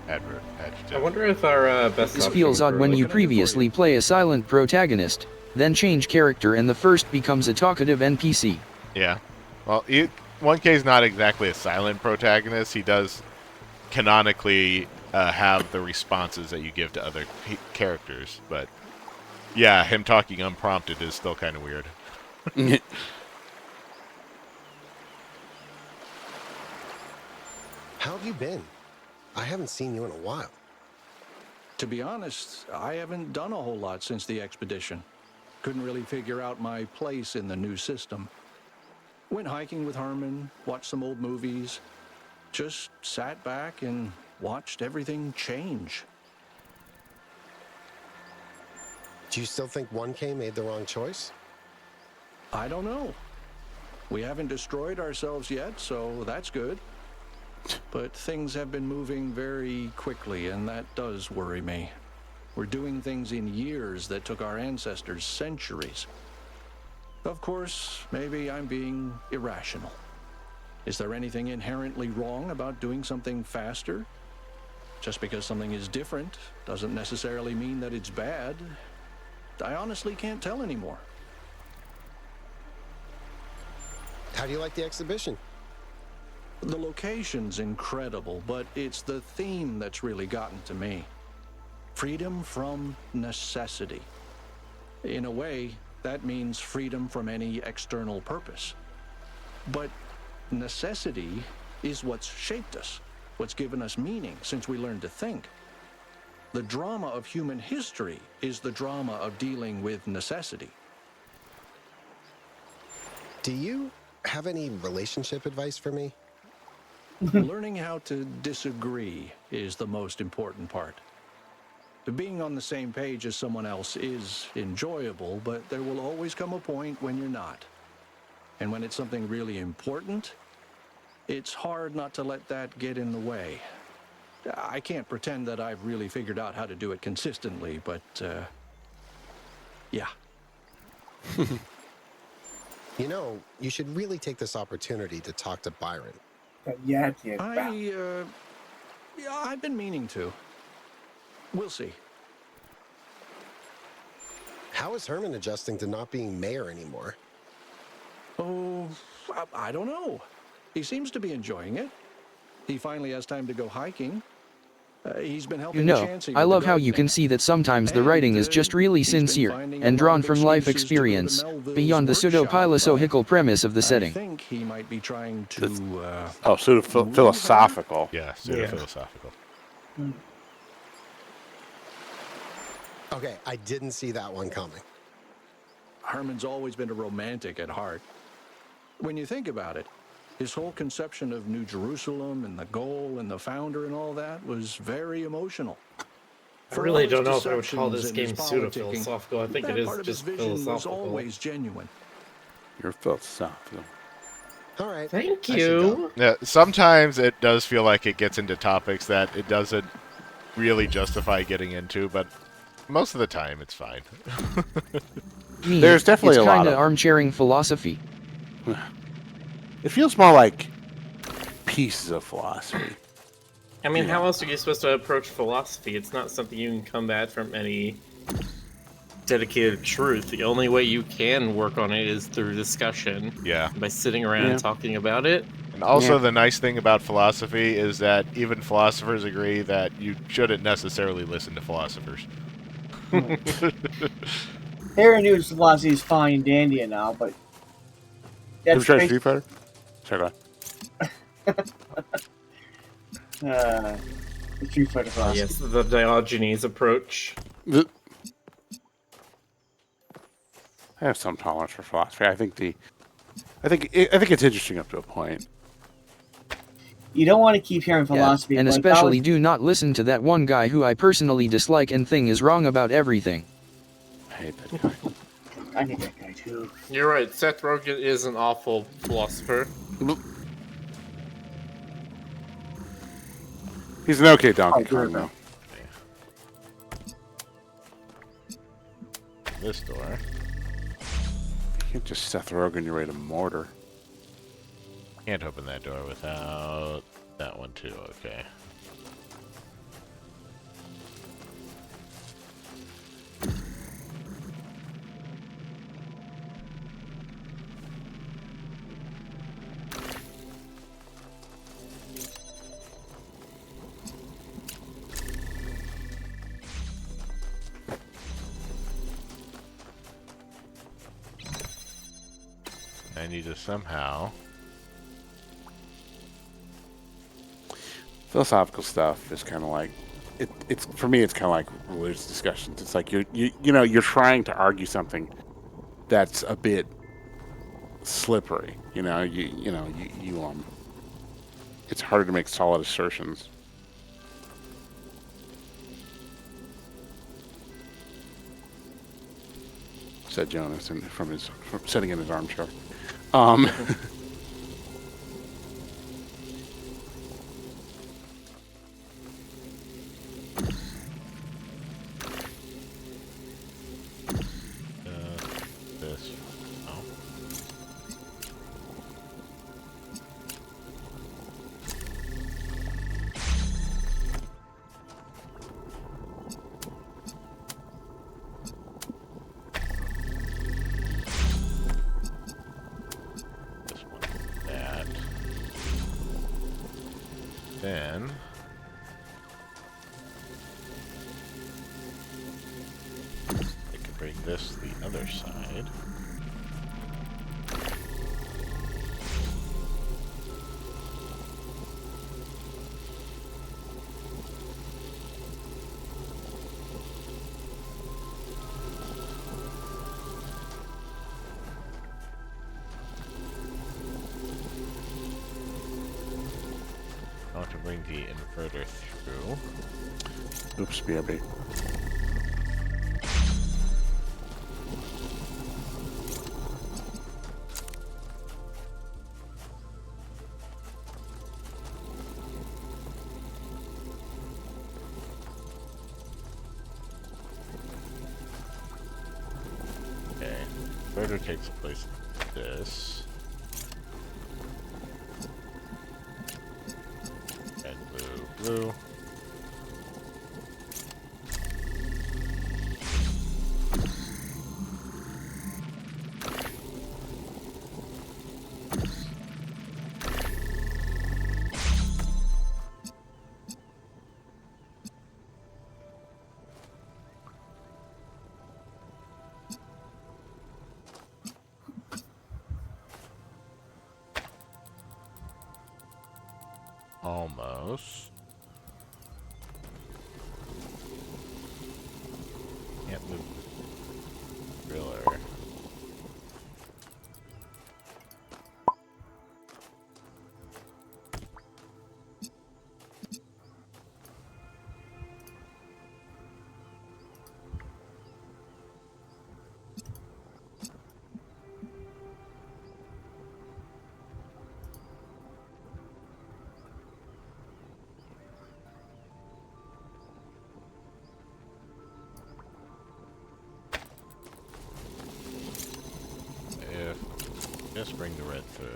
adjective. I wonder if our best This option feels odd for, when like, you previously play a silent protagonist, then change character and the first becomes a talkative NPC. Yeah. Well, 1K is not exactly a silent protagonist. He does canonically have the responses that you give to other characters, but yeah, him talking unprompted is still kind of weird. How have you been? I haven't seen you in a while. To be honest, I haven't done a whole lot since the expedition. Couldn't really figure out my place in the new system. Went hiking with Herman, watched some old movies, just sat back and watched everything change. Do you still think 1K made the wrong choice? I don't know. We haven't destroyed ourselves yet, so that's good. But things have been moving very quickly, and that does worry me. We're doing things in years that took our ancestors centuries. Of course, maybe I'm being irrational. Is there anything inherently wrong about doing something faster? Just because something is different doesn't necessarily mean that it's bad. I honestly can't tell anymore. How do you like the exhibition? The location's incredible, but it's the theme that's really gotten to me. Freedom from necessity. In a way, that means freedom from any external purpose. But necessity is what's shaped us, what's given us meaning since we learned to think. The drama of human history is the drama of dealing with necessity. Do you have any relationship advice for me? Learning how to disagree is the most important part. Being on the same page as someone else is enjoyable, but there will always come a point when you're not. And when it's something really important, it's hard not to let that get in the way. I can't pretend that I've really figured out how to do it consistently, but yeah. You know, you should really take this opportunity to talk to Byron. Yeah, I've been meaning to. We'll see. How is Herman adjusting to not being mayor anymore? Oh, I don't know. He seems to be enjoying it. He finally has time to go hiking. He's been helping You know, Chansey I with love the how you can gardening. see that sometimes the writing is just really He's been sincere finding a and lot drawn of from life excuses to go to experience, Melville's beyond the workshop, pseudo-philosophical premise of the I setting. think he might be trying to. Pseudo-philosophical. Yeah, pseudo-philosophical. Okay, I didn't see that one coming. Herman's always been a romantic at heart. When you think about it, his whole conception of New Jerusalem and the goal and the founder and all that was very emotional. I really don't know if I would call this game pseudo-philosophical. I think it is just philosophical. Was always genuine. You're philosophical. All right. Thank you. Yeah, sometimes it does feel like it gets into topics that it doesn't really justify getting into, but most of the time it's fine. There's definitely it's a lot kinda of armchairing philosophy. It feels more like pieces of philosophy. I mean, how else are you supposed to approach philosophy? It's not something you can come at from any dedicated truth. The only way you can work on it is through discussion. Yeah. By sitting around talking about it. And also the nice thing about philosophy is that even philosophers agree that you shouldn't necessarily listen to philosophers. Aaron New's philosophy is fine and dandy and all, but Have you tried Street Fighter? Sorry, go the Street Fighter philosophy. Yes, the Diogenes approach. I have some tolerance for philosophy. I think it's interesting up to a point. You don't want to keep hearing philosophy. Yeah, and but especially do not listen to that one guy who I personally dislike and think is wrong about everything. I hate that guy. I hate that guy too. You're right, Seth Rogen is an awful philosopher. He's an okay Donkey Kong, though. This door. You can't just Seth Rogen your way to mortar. Can't open that door without that one too, okay. I need to somehow... Philosophical stuff is kind of like it's for me. It's kind of like religious discussions. It's like you're trying to argue something that's a bit slippery. It's harder to make solid assertions. Said Jonas, and from sitting in his armchair. This. Oh. This one. That. Then. I can bring this to the other side. I want to bring the inverter through. Oops, BRB. order takes place in this. Red, blue, blue. Almost. Can't move the driller. Just bring the red through.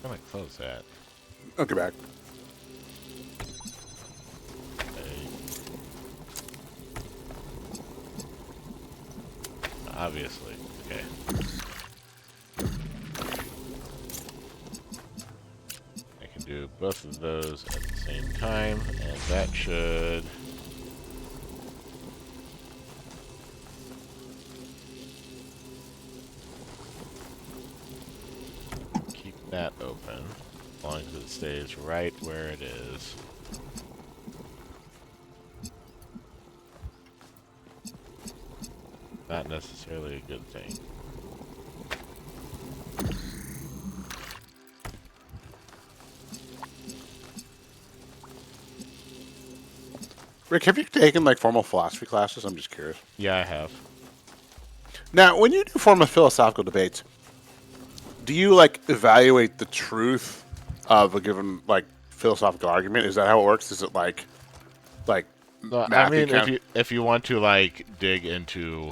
I'm gonna close that. Okay, back. Obviously. Okay. I can do both of those at the same time, and that should... keep that open, as long as it stays right where it is. Not necessarily a good thing. Rick, have you taken like formal philosophy classes? I'm just curious. Yeah, I have. Now, when you do formal philosophical debates, do you like evaluate the truth of a given like philosophical argument? Is that how it works? Is it like No, I mean, if you want to like dig into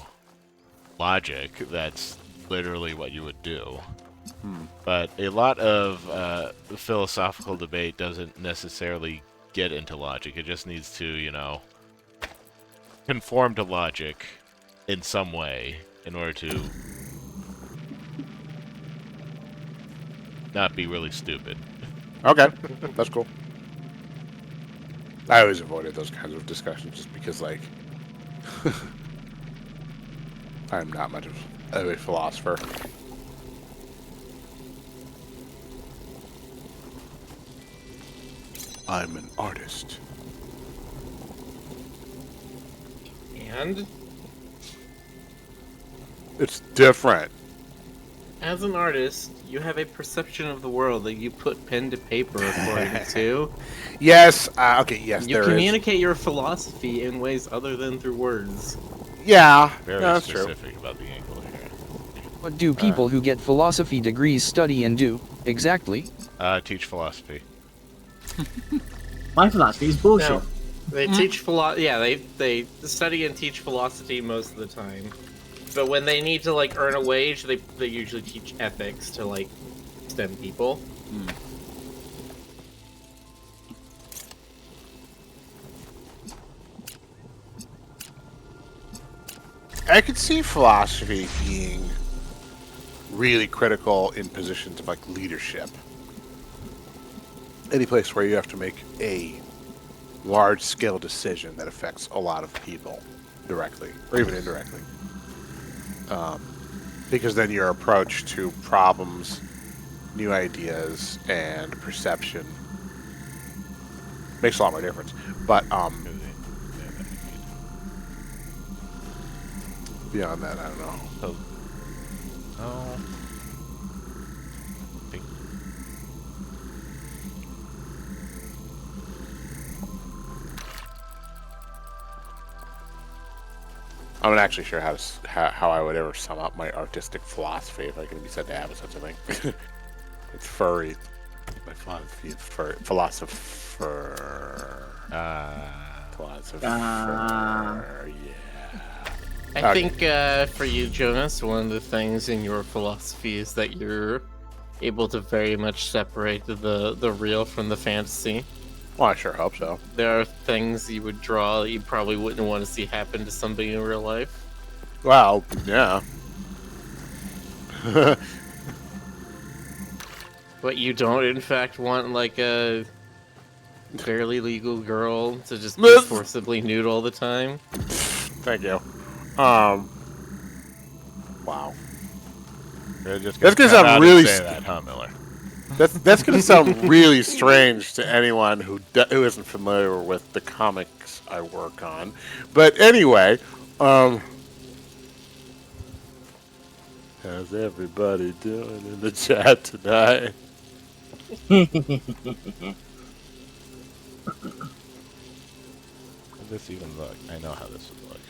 logic, that's literally what you would do. But a lot of philosophical debate doesn't necessarily get into logic. It just needs to, you know, conform to logic in some way in order to not be really stupid. Okay, that's cool. I always avoided those kinds of discussions just because, like, I'm not much of a philosopher. I'm an artist. And It's different. as an artist, you have a perception of the world that you put pen to paper according to. Yes. Okay. Yes. You there communicate your philosophy in ways other than through words. Yeah. Very no, that's true. specific about the angle here. What do people who get philosophy degrees study and do, exactly? Teach philosophy. My philosophy is bullshit. No, they teach they study and teach philosophy most of the time. But when they need to like earn a wage, they usually teach ethics to like STEM people. I could see philosophy being really critical in positions of like leadership. Any place where you have to make a large-scale decision that affects a lot of people directly or even indirectly. Because then your approach to problems, new ideas, and perception makes a lot more difference. But beyond that, I don't know. Oh. I'm not actually sure how I would ever sum up my artistic philosophy if I can be said to have such a thing. It's furry. My philosophy is furry. Philosopher. Philosopher. Yeah. I think for you, Jonas, one of the things in your philosophy is that you're able to very much separate the real from the fantasy. Well, I sure hope so. There are things you would draw that you probably wouldn't want to see happen to somebody in real life. Well, yeah. But you don't, in fact, want like a barely legal girl to just be forcibly nude all the time. Thank you. Wow. That's gonna sound really say that, huh, Miller? That's gonna sound really strange to anyone who isn't familiar with the comics I work on. But anyway, how's everybody doing in the chat tonight? How does this even look? I know how this would look.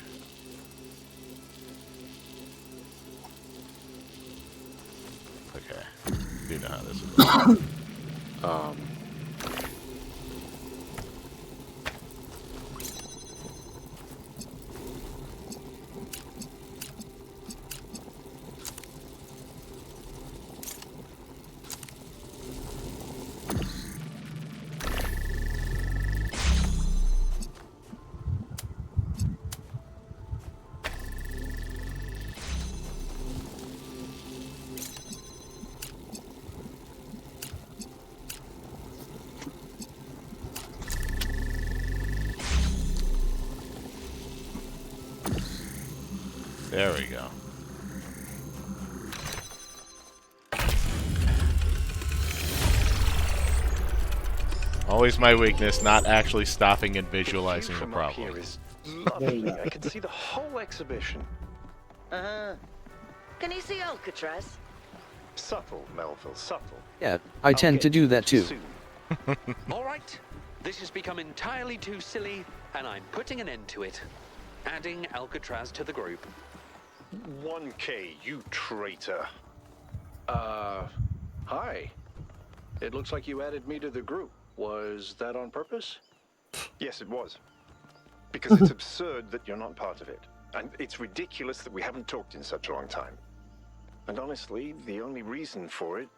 Okay. I do know how this would look. There we go. Always my weakness, not actually stopping and visualizing the problem. Here is lovely. I can see the whole exhibition. Can you see Alcatraz? Subtle, Melville, subtle. Yeah, I tend to do that too. All right, this has become entirely too silly, and I'm putting an end to it. Adding Alcatraz to the group. 1K, you traitor. Hi. It looks like you added me to the group. Was that on purpose? Yes, it was. Because it's absurd that you're not part of it. And it's ridiculous that we haven't talked in such a long time. And honestly, the only reason for it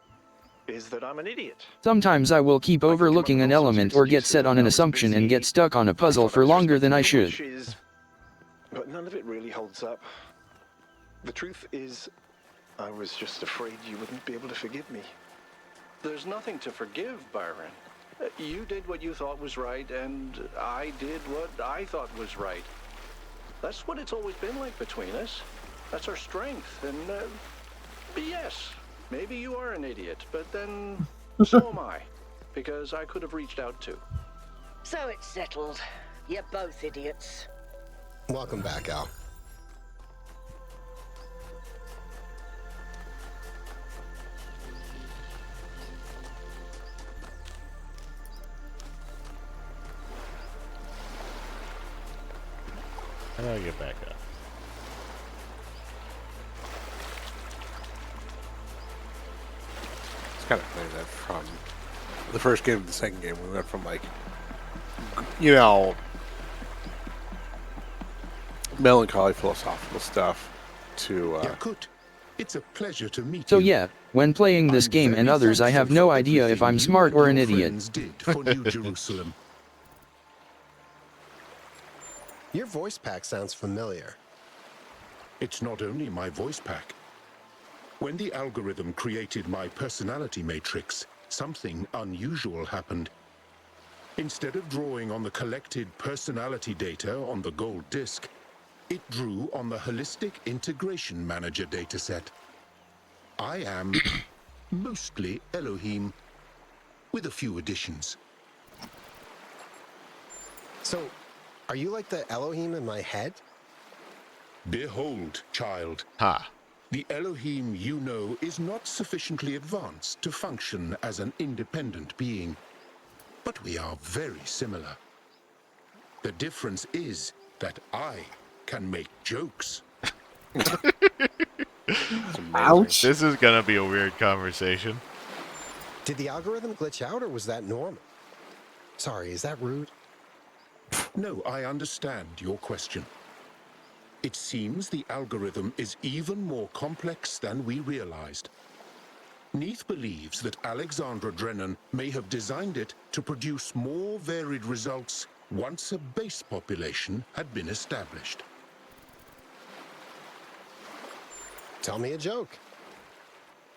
is that I'm an idiot. Sometimes I will keep overlooking an element or get set on an assumption and get stuck on a puzzle for longer than I should. But none of it really holds up. The truth is, I was just afraid you wouldn't be able to forgive me. There's nothing to forgive, Byron. You did what you thought was right, and I did what I thought was right. That's what it's always been like between us. That's our strength, and yes, maybe you are an idiot, but then so am I, because I could have reached out too. So it's settled. You're both idiots. Welcome back, Al. How do I get back up? It's kind of funny that from the first game to the second game, we went from like, you know, melancholy philosophical stuff to Yakut, it's a pleasure to meet So you. yeah, when playing this game and others I have no idea if I'm smart or an idiot. Did for New Jerusalem. Your voice pack sounds familiar. It's not only my voice pack. When the algorithm created my personality matrix, something unusual happened. Instead of drawing on the collected personality data on the gold disk, it drew on the Holistic Integration Manager dataset. I am mostly Elohim, with a few additions. So, are you like the Elohim in my head? Behold, child. Ha. The Elohim you know is not sufficiently advanced to function as an independent being. But we are very similar. The difference is that I can make jokes. Ouch. This is gonna be a weird conversation. Did the algorithm glitch out or was that normal? Sorry, is that rude? No, I understand your question. It seems the algorithm is even more complex than we realized. Neith believes that Alexandra Drennan may have designed it to produce more varied results once a base population had been established. Tell me a joke.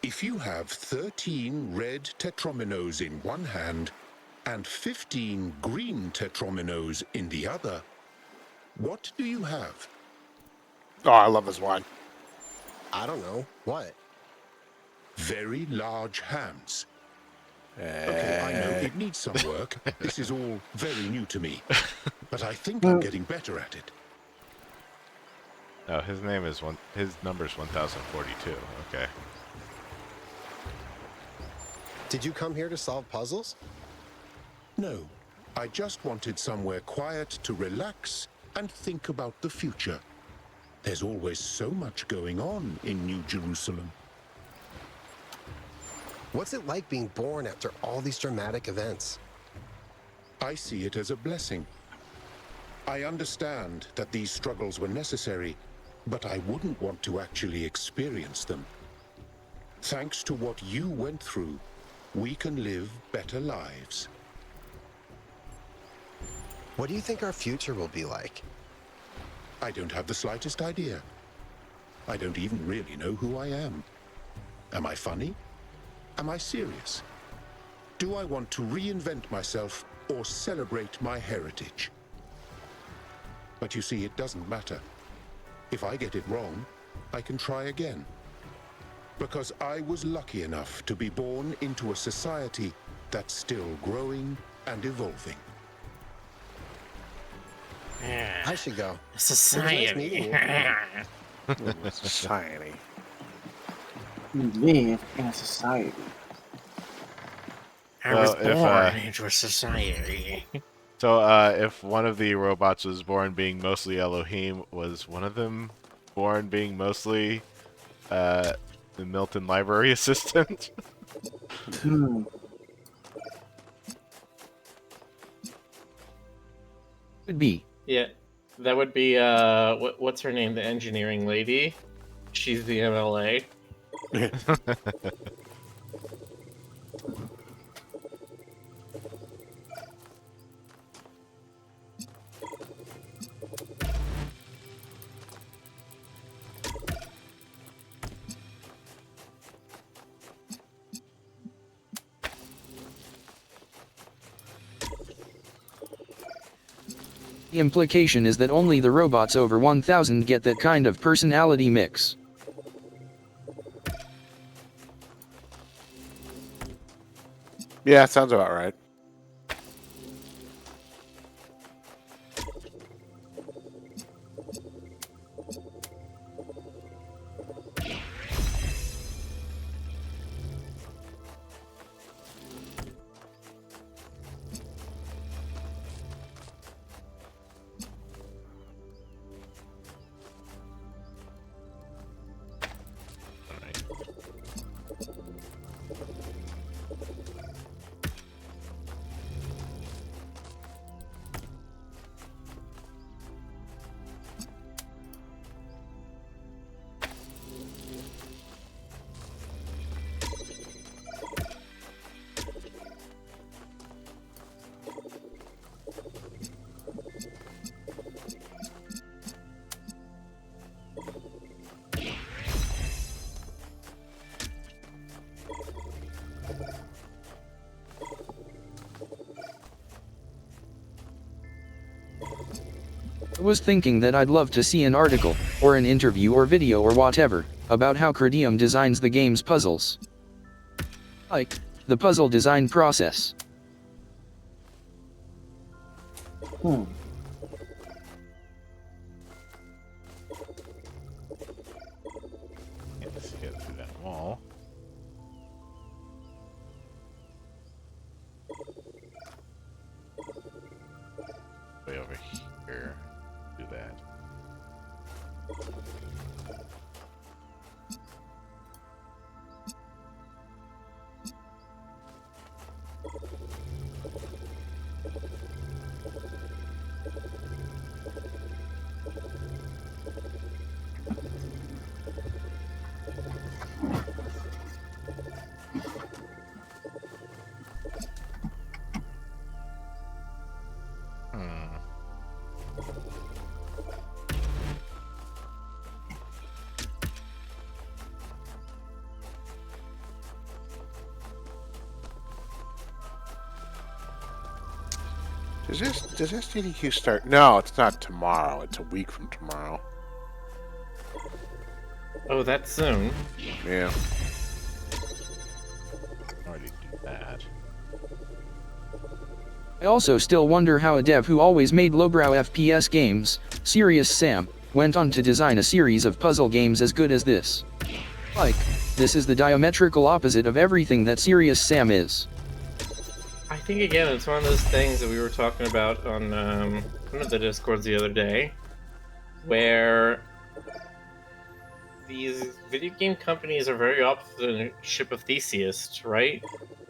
If you have 13 red tetrominos in one hand and 15 green tetrominos in the other, what do you have? Oh, I love this wine. I don't know. What? Very large hands. Okay, I know it needs some work. This is all very new to me. But I think I'm getting better at it. Oh, his number's 1042. Okay. Did you come here to solve puzzles? No, I just wanted somewhere quiet to relax and think about the future. There's always so much going on in New Jerusalem. What's it like being born after all these dramatic events? I see it as a blessing. I understand that these struggles were necessary, but I wouldn't want to actually experience them. Thanks to what you went through, we can live better lives. What do you think our future will be like? I don't have the slightest idea. I don't even really know who I am. Am I funny? Am I serious? Do I want to reinvent myself or celebrate my heritage? But you see, it doesn't matter. If I get it wrong, I can try again. Because I was lucky enough to be born into a society that's still growing and evolving. I should go. Society. It was nice meeting you. Society. We live in a society. I was Well, if, born into a society. So, if one of the robots was born being mostly Elohim, was one of them born being mostly the Milton Library assistant? Could be. Yeah, that would be, what's her name? The engineering lady? She's the MLA. The implication is that only the robots over 1000 get that kind of personality mix. Yeah, sounds about right. I was thinking that I'd love to see an article, or an interview or video or whatever, about how Credium designs the game's puzzles. Like, the puzzle design process. Let's get through that wall. Way over here. Do that. Does this DDQ start? No, it's not tomorrow. It's a week from tomorrow. Oh, that's soon. Yeah. Already do that. I also still wonder how a dev who always made lowbrow FPS games, Serious Sam, went on to design a series of puzzle games as good as this. Like, this is the diametrical opposite of everything that Serious Sam is. I think again, it's one of those things that we were talking about on one of the Discords the other day, where these video game companies are very often a ship of Theseus, right?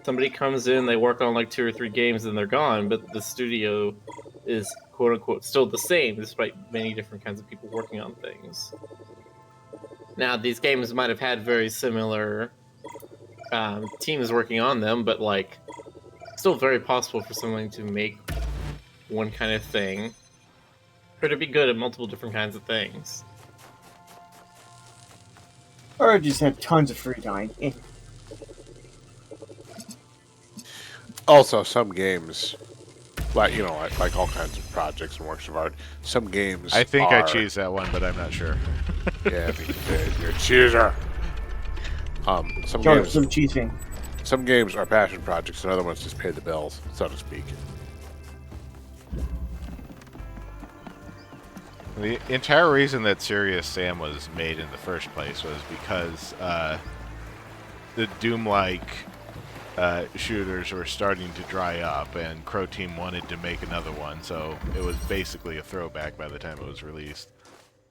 Somebody comes in, they work on like 2 or 3 games, and they're gone, but the studio is quote unquote still the same, despite many different kinds of people working on things. Now, these games might have had very similar teams working on them, but like, still very possible for someone to make one kind of thing, or to be good at multiple different kinds of things. Or just have tons of free time. Also, some games, like like all kinds of projects and works of art, some games. I think I choose that one, but I'm not sure. Yeah, I think you did. You're a chooser. Some games are passion projects, and other ones just pay the bills, so to speak. The entire reason that Serious Sam was made in the first place was because the Doom-like shooters were starting to dry up, and Crow Team wanted to make another one, so it was basically a throwback by the time it was released.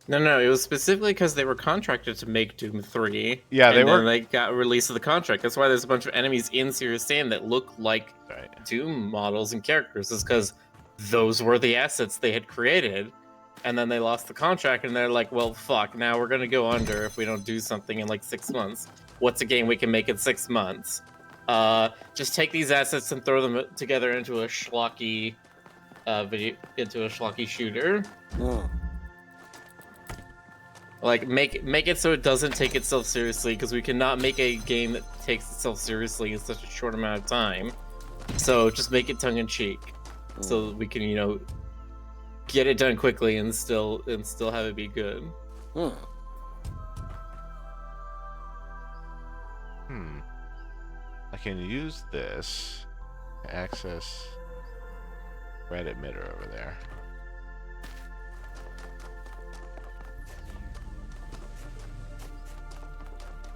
No, it was specifically because they were contracted to make Doom 3. Yeah, and then they got released of the contract. That's why there's a bunch of enemies in Serious Sam that look like Doom models and characters, is because those were the assets they had created. And then they lost the contract, and they're like, well, fuck, now we're going to go under if we don't do something in like 6 months. What's a game we can make in 6 months? Just take these assets and throw them together into a schlocky shooter. Like, make it so it doesn't take itself seriously, because we cannot make a game that takes itself seriously in such a short amount of time. So just make it tongue-in-cheek, so that we can, get it done quickly and still have it be good. I can use this to access Red Emitter over there.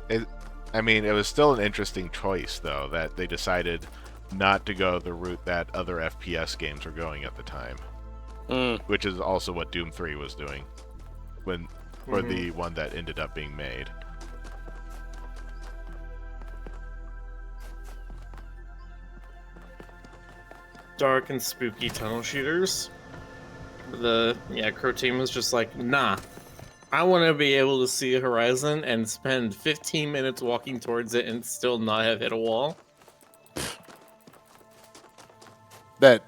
It was still an interesting choice, though, that they decided not to go the route that other FPS games were going at the time. Which is also what Doom 3 was doing for the one that ended up being made. Dark and spooky tunnel shooters. Crow Team was just like, nah. I want to be able to see a horizon and spend 15 minutes walking towards it and still not have hit a wall. That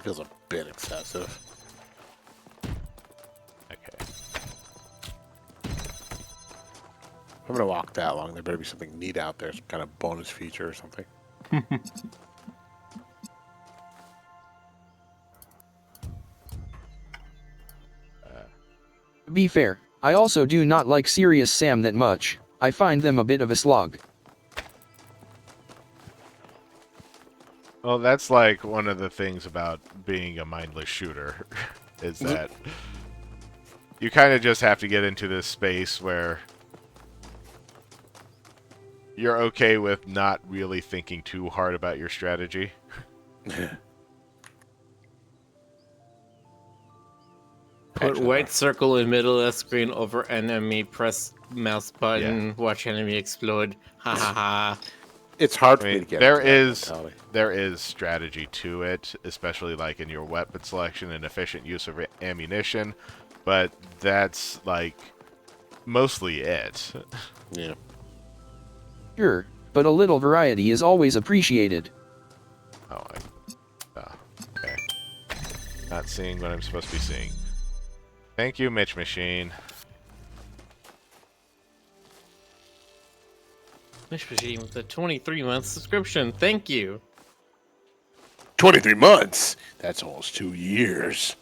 feels a bit excessive. Okay. If I'm gonna walk that long, there better be something neat out there, some kind of bonus feature or something. To be fair, I also do not like Serious Sam that much. I find them a bit of a slog. Well, that's like one of the things about being a mindless shooter, is that you kind of just have to get into this space where you're okay with not really thinking too hard about your strategy. Put white circle in middle of the screen over enemy, press mouse button, watch enemy explode. Ha ha ha. It's hard for me to get there is strategy to it, especially like in your weapon selection and efficient use of ammunition, but that's like mostly it. Yeah. Sure, but a little variety is always appreciated. Okay. Not seeing what I'm supposed to be seeing. Thank you, Mitch Machine. Mitch Machine with a 23-month subscription. Thank you. 23 months. That's almost 2 years.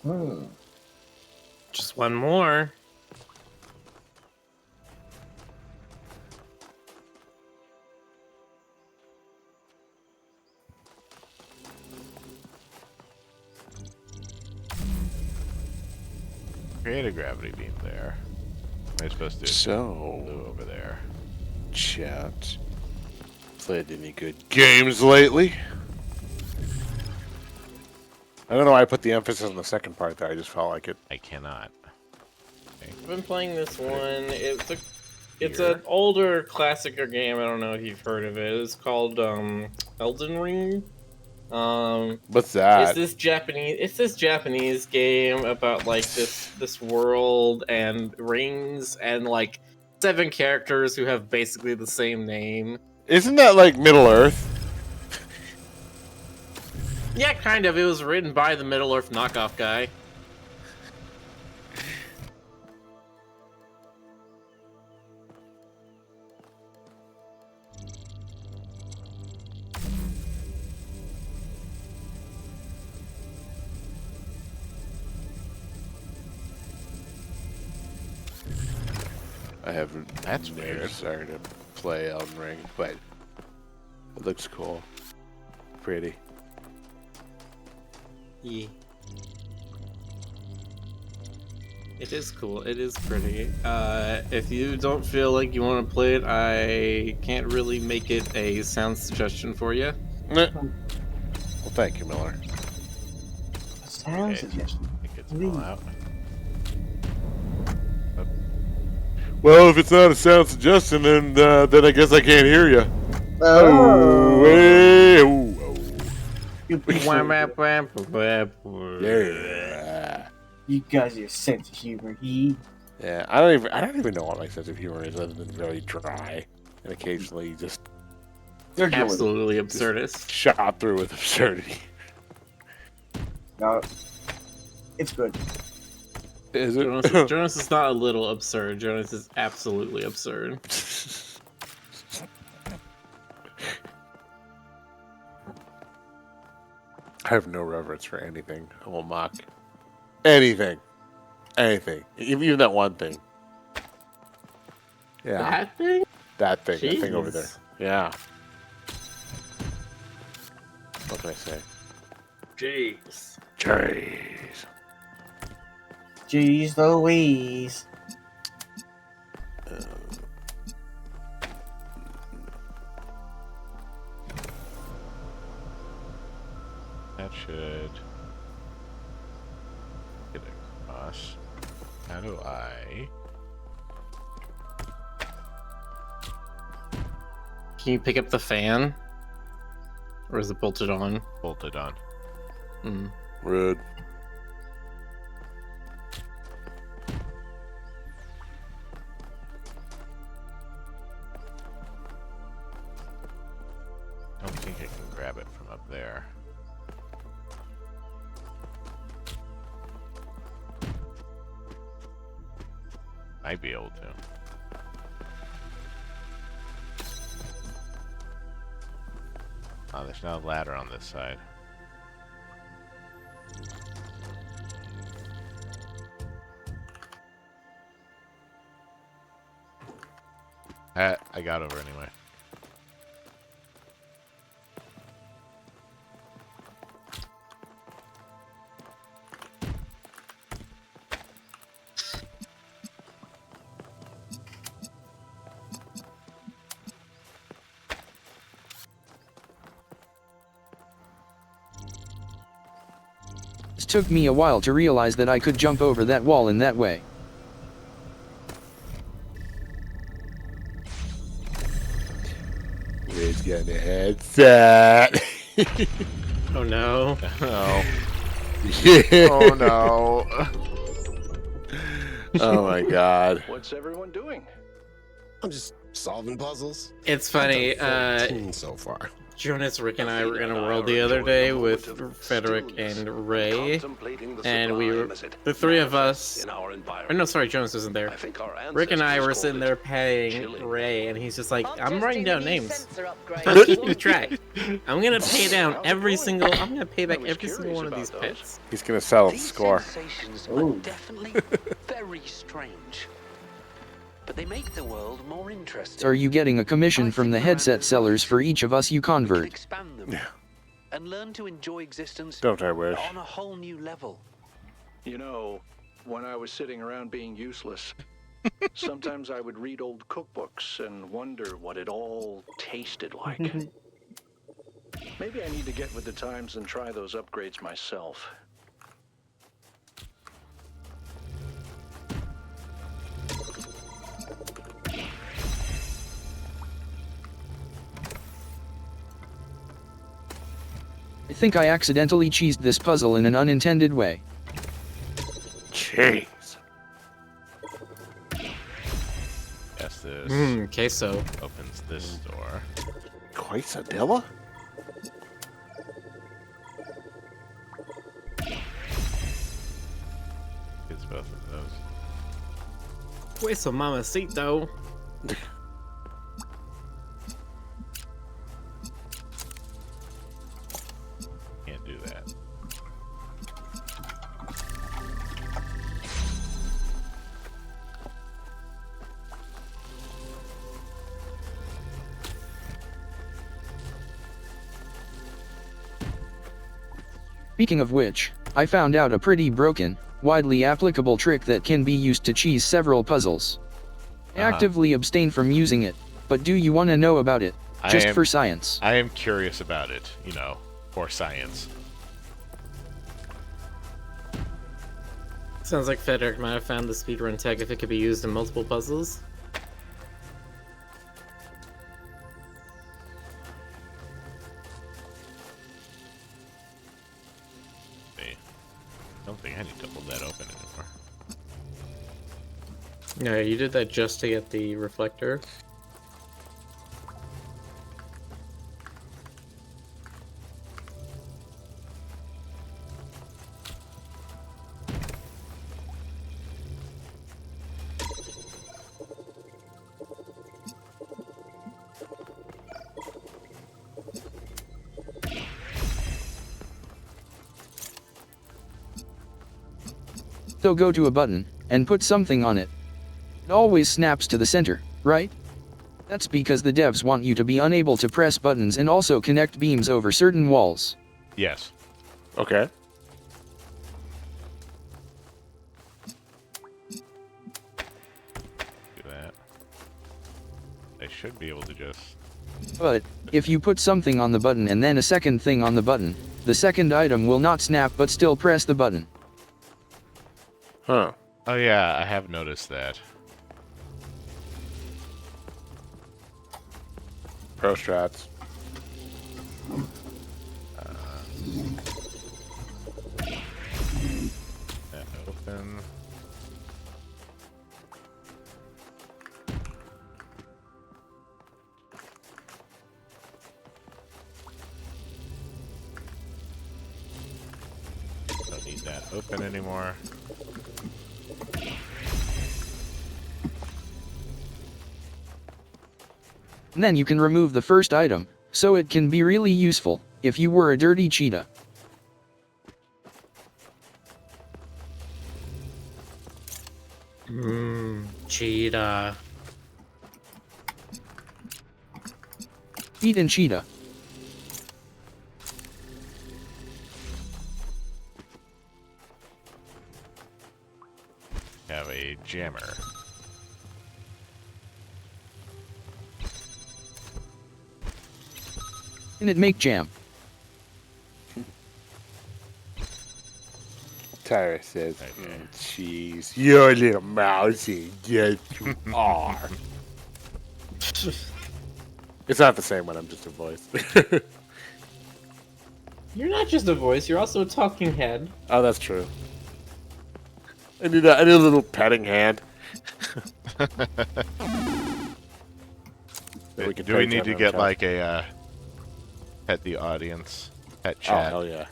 Just one more. Create a gravity beam there. What am I supposed to do? So, Blue over there. chat. Played any good games lately? I don't know why I put the emphasis on the second part there. I just felt like it. I cannot. Okay. I've been playing this one. It's an older classicer game. I don't know if you've heard of it. It's called Elden Ring. What's that? It's this Japanese game about like this world and rings and like 7 characters who have basically the same name. Isn't that like Middle Earth? Yeah, kind of. It was written by the Middle Earth knockoff guy. I have. That's weird. Sorry to play Elden Ring, but it looks cool. Pretty. Yeah. It is cool. It is pretty. If you don't feel like you want to play it, I can't really make it a sound suggestion for you. Well, thank you, Miller. Sound suggestion. I think it's all out. Well, if it's not a sound suggestion, then I guess I can't hear you. Oh. Yeah. You guys, your sense of humor. Yeah, I don't even know what my sense of humor is, other than very dry and occasionally just Absolutely absurdist. shot through with absurdity. No, it's good. Is it? Jonas is not a little absurd. Jonas is absolutely absurd. I have no reverence for anything. I will mock anything. Anything. Even that one thing. Yeah. That thing? That thing. Jeez. That thing over there. Yeah. What can I say? Jeez. Jeez. Jeez Louise. That should get across. How do I? Can you pick up the fan? Or is it bolted on? Bolted on. Hmm. Rude. I don't think I can grab it from up there. Might be able to. Oh, there's no ladder on this side. I got over anyway. It took me a while to realize that I could jump over that wall in that way. He's getting a headset. Oh no. Oh. Yeah. Oh no. Oh my god. What's everyone doing? I'm just solving puzzles. It's funny. I've done 14 so far. Jonas, Rick, and I were in a world the other day with Frederick and Ray, and we were the three of us. Or no, sorry, Jonas wasn't there. Rick and I were sitting there paying Ray, and he's just like, "I'm writing down names. I'm keeping track. I'm gonna pay down every single. I'm gonna pay back every single one of these pets." He's gonna sell the score. Are definitely very strange, but they make the world more interesting. Are you getting a commission from the headset sellers for each of us you convert? Expand them and learn to enjoy existence Don't I wish? on a whole new level. You know, when I was sitting around being useless, sometimes I would read old cookbooks and wonder what it all tasted like. Maybe I need to get with the times and try those upgrades myself. I think I accidentally cheesed this puzzle in an unintended way. Jeez. Yes, this Queso. opens this door. Quesadilla? It's both of those. Queso mamacito. Can't do that. Speaking of which, I found out a pretty broken, widely applicable trick that can be used to cheese several puzzles. I actively abstain from using it, but do you want to know about it? Just for science. I am curious about it, you know, for science. Sounds like Frederick might have found the speedrun tech if it could be used in multiple puzzles. I don't think I need to hold that open anymore. No, you did that just to get the reflector. So go to a button, and put something on it. It always snaps to the center, right? That's because the devs want you to be unable to press buttons and also connect beams over certain walls. Yes. Okay. Do that. I should be able to just... But, if you put something on the button and then a second thing on the button, the second item will not snap but still press the button. Huh. Oh yeah, I have noticed that. Pro strats. That open. Don't need that open anymore. And then you can remove the first item, so it can be really useful, if you were a dirty cheetah. Cheetah. Eat and cheetah. Have a jammer. And it make jam. Tyra says, "Jeez, you're a little mousy. Yes, you are." It's not the same one. I'm just a voice. You're not just a voice, you're also a talking head. Oh, that's true. I need a little petting hand. Do we need to get like a Pet the audience. Pet Oh, chat. hell yeah.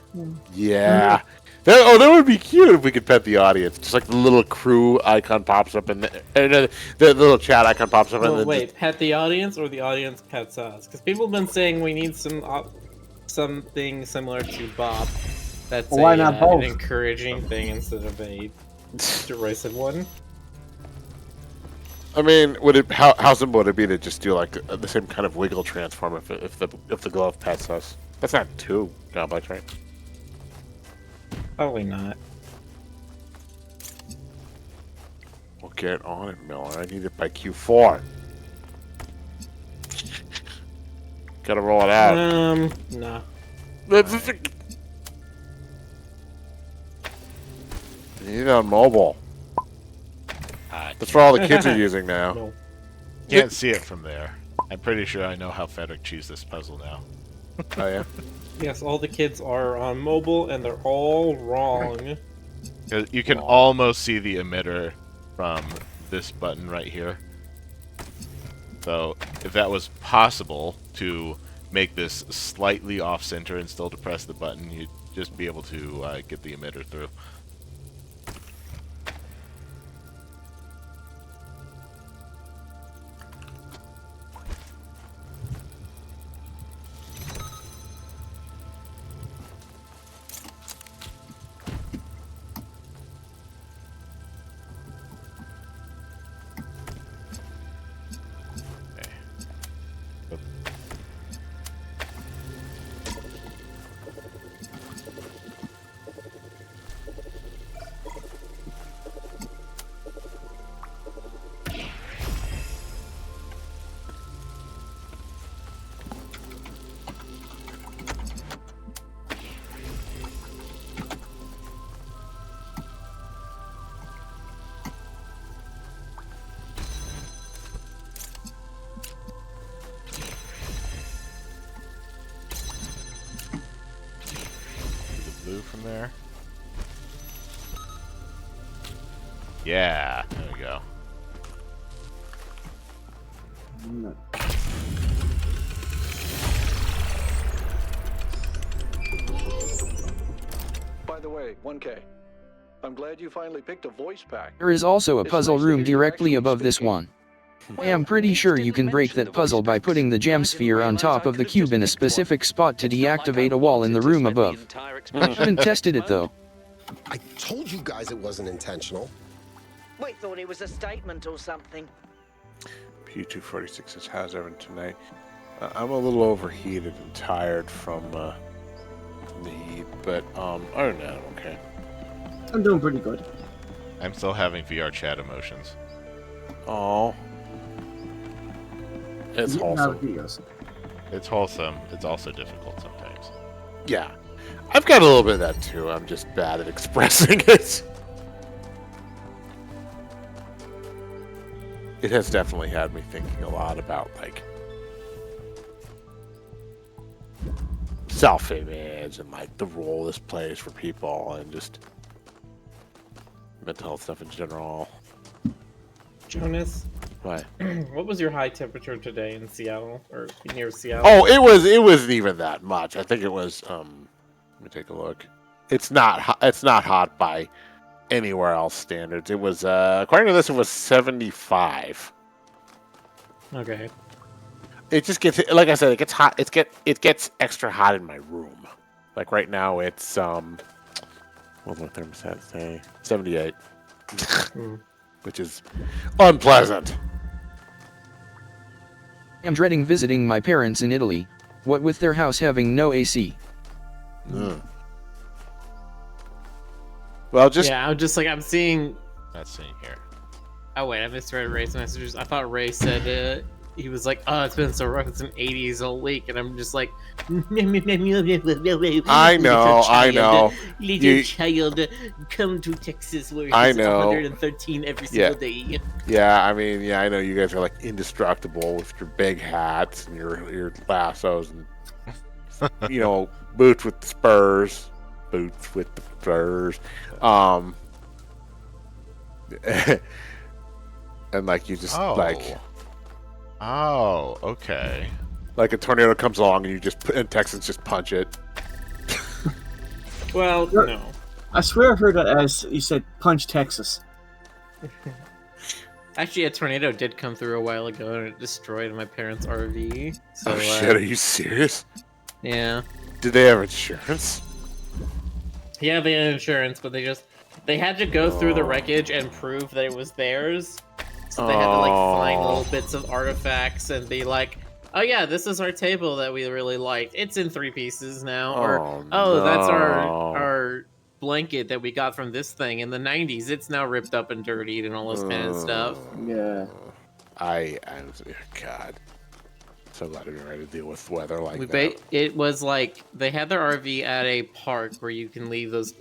Yeah. That would be cute if we could pet the audience. Just like the little crew icon pops up and the little chat icon pops up. Well, and then wait, pet the audience or the audience pets us? Because people have been saying we need something similar to Bob. That's Well, why not an both? encouraging thing instead of a derisive one. I mean, how simple would it be to just do like the same kind of wiggle transform if the glove pets us? That's not too complex, right? Probably not. Well, get on it, Miller. I need it by Q4. Gotta roll it out. No. You need it on mobile. That's what all the kids are using now. No. Can't see it from there. I'm pretty sure I know how Federic cheesed this puzzle now. Oh yeah. Yes, all the kids are on mobile, and they're all wrong. You can almost see the emitter from this button right here. So, if that was possible to make this slightly off-center and still depress the button, you'd just be able to get the emitter through. Blue from there. Yeah, there we go. By the way, 1K. I'm glad you finally picked a voice pack. There is also a It's puzzle nice to room hear you directly actually above this speaking. one. I am pretty sure you can break that puzzle by putting the gem sphere on top of the cube in a specific spot to deactivate a wall in the room above. I haven't tested it though. I told you guys it wasn't intentional. We thought it was a statement or something. P246 says, how's everyone tonight? I'm a little overheated and tired from the heat, but other than that, I'm okay. I'm doing pretty good. I'm still having VR chat emotions. Oh, it's wholesome. It's wholesome. It's also difficult sometimes. Yeah, I've got a little bit of that too. I'm just bad at expressing it. It has definitely had me thinking a lot about like self-image and like the role this plays for people and just mental health stuff in general. Jonas, What? what was your high temperature today in Seattle or near Seattle? Oh, it wasn't even that much. I think it was. Let me take a look. It's not hot by anywhere else standards. It was according to this, it was 75. Okay. It just gets, like I said, it gets hot. It gets extra hot in my room. Like right now, it's what my thermostat say? 78, which is unpleasant. I'm dreading visiting my parents in Italy, what with their house having no AC. Well, just yeah, I'm seeing. Not seeing here. Oh wait, I misread Ray's messages. I thought Ray said he was like, "Oh, it's been so rough. It's an 80s all week," and I'm just like, I know. Little child, come to Texas where it's I know. 113 every single day. Yeah, I mean, yeah, I know you guys are like indestructible with your big hats and your lassos and boots with the spurs. And like you just like. Oh, okay. Like a tornado comes along and you just and Texans just punch it. Well, no. I swear I heard that as you said, punch Texas. Actually, a tornado did come through a while ago and it destroyed my parents' RV. So, Oh shit, are you serious? Yeah. Did they have insurance? Yeah, they had insurance, but they had to go through the wreckage and prove that it was theirs. So they had to like find little bits of artifacts and be like, oh yeah, this is our table that we really liked. It's in 3 pieces now. Or that's our blanket that we got from this thing in the 90s. It's now ripped up and dirtied and all this kind of stuff. Yeah. God. So glad I didn't ready to deal with weather like that. It was like they had their RV at a park where you can leave those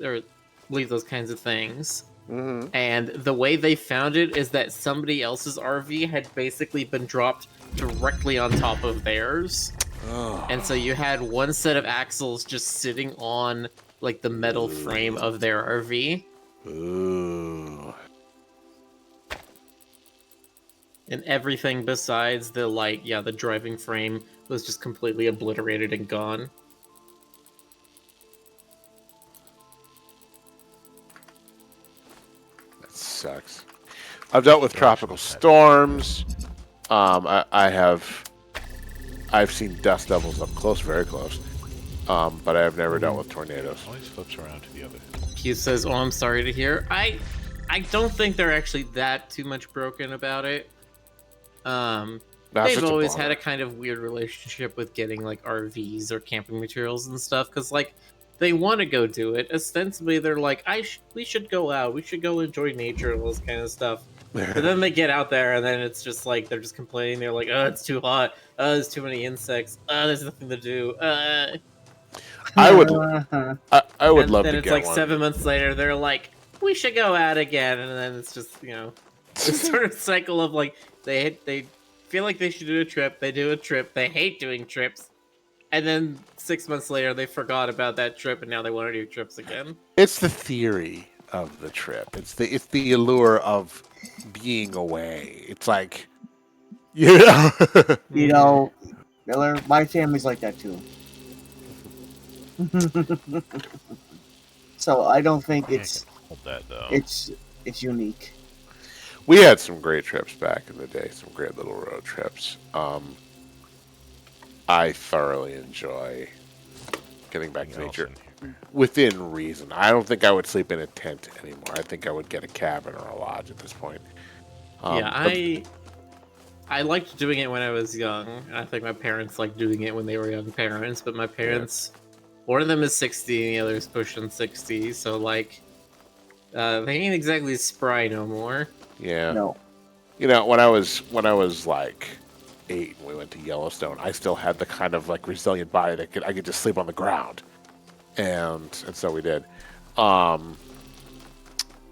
kinds of things. Mm-hmm. And the way they found it is that somebody else's RV had basically been dropped directly on top of theirs. Oh. And so you had one set of axles just sitting on like the metal frame of their RV. Ooh. And everything besides the driving frame was just completely obliterated and gone. That sucks. I've dealt with tropical storms. I've seen dust devils up close, very close. But I have never dealt with tornadoes. Always flips around to the other. Hugh says, "Oh, I'm sorry to hear." I don't think they're actually that too much broken about it. They've always had a kind of weird relationship with getting like RVs or camping materials and stuff because like they want to go do it. Ostensibly, they're like, we should go out, we should go enjoy nature and all this kind of stuff. But then they get out there and then it's just like they're just complaining. They're like, oh, it's too hot. Oh, there's too many insects. Oh, there's nothing to do. I would love to it's get like one. 7 months later, they're like, we should go out again, and then it's just this sort of cycle of like they feel like they should do a trip, they do a trip, they hate doing trips, and then 6 months later they forgot about that trip and now they want to do trips again. It's the theory of the trip. It's the allure of being away. It's like Miller, my family's like that too. So I don't think it's unique. We had some great trips back in the day, some great little road trips. I thoroughly enjoy getting back to nature within reason. I don't think I would sleep in a tent anymore. I think I would get a cabin or a lodge at this point. I liked doing it when I was young. I think my parents liked doing it when they were young parents, but my parents, one of them is 60 and the other is pushing 60, so like they ain't exactly spry no more. Yeah. No. When I was like 8 and we went to Yellowstone, I still had the kind of like resilient body that I could just sleep on the ground. And so we did. Not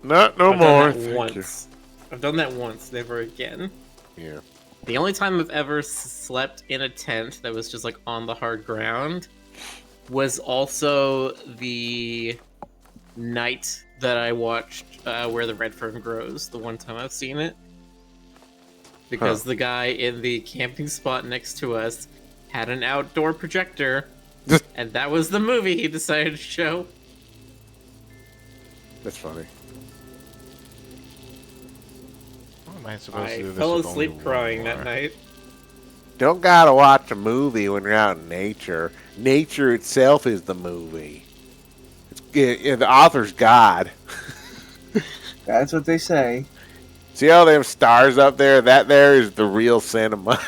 no more. Once. I've done that once, never again. Yeah. The only time I've ever slept in a tent that was just like on the hard ground was also the night that I watched Where the Red Fern Grows, the one time I've seen it. Because the guy in the camping spot next to us had an outdoor projector, and that was the movie he decided to show. That's funny. How am I supposed to do this fell with asleep only crying one that more? night. Don't gotta watch a movie when you're out in nature. Nature itself is the movie. The author's God. That's what they say. See how they have stars up there? That there is the real cinema.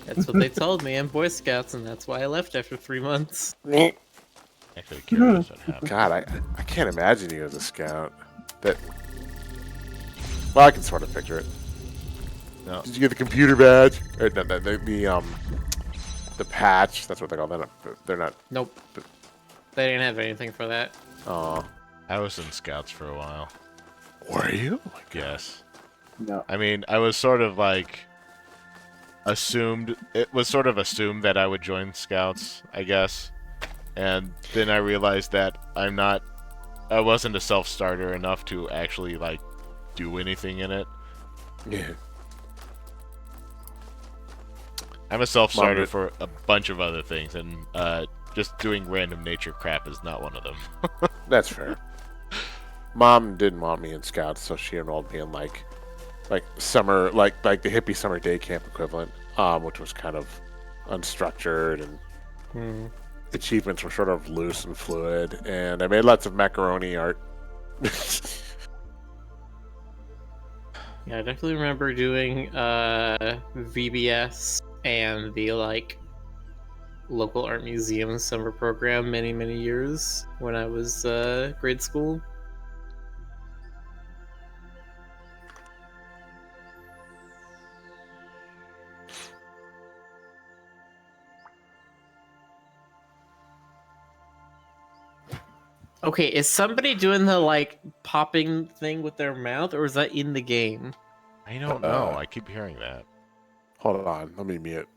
That's what they told me in Boy Scouts, and that's why I left after 3 months. Actually curious what happened. God, I can't imagine you as a scout. Well, I can sort of picture it. No. Did you get the computer badge? Or no, the patch? That's what they call that. They're not. Nope. They didn't have anything for that. Aw. I was in Scouts for a while. Were you? Yes. No. I mean, I was sort of like assumed. It was sort of assumed that I would join Scouts, I guess. And then I realized that I wasn't a self-starter enough to actually like do anything in it. Yeah. I'm a self-starter did- for a bunch of other things, and just doing random nature crap is not one of them. That's fair. Mom didn't want me in Scouts, so she enrolled me in like summer, like the hippie summer day camp equivalent, which was kind of unstructured and achievements were sort of loose and fluid. And I made lots of macaroni art. Yeah, I definitely remember doing VBS and the like local art museum summer program many years when I was grade school. Okay, is somebody doing the like popping thing with their mouth, or is that in the game? I don't know. I keep hearing that. Hold on, let me mute.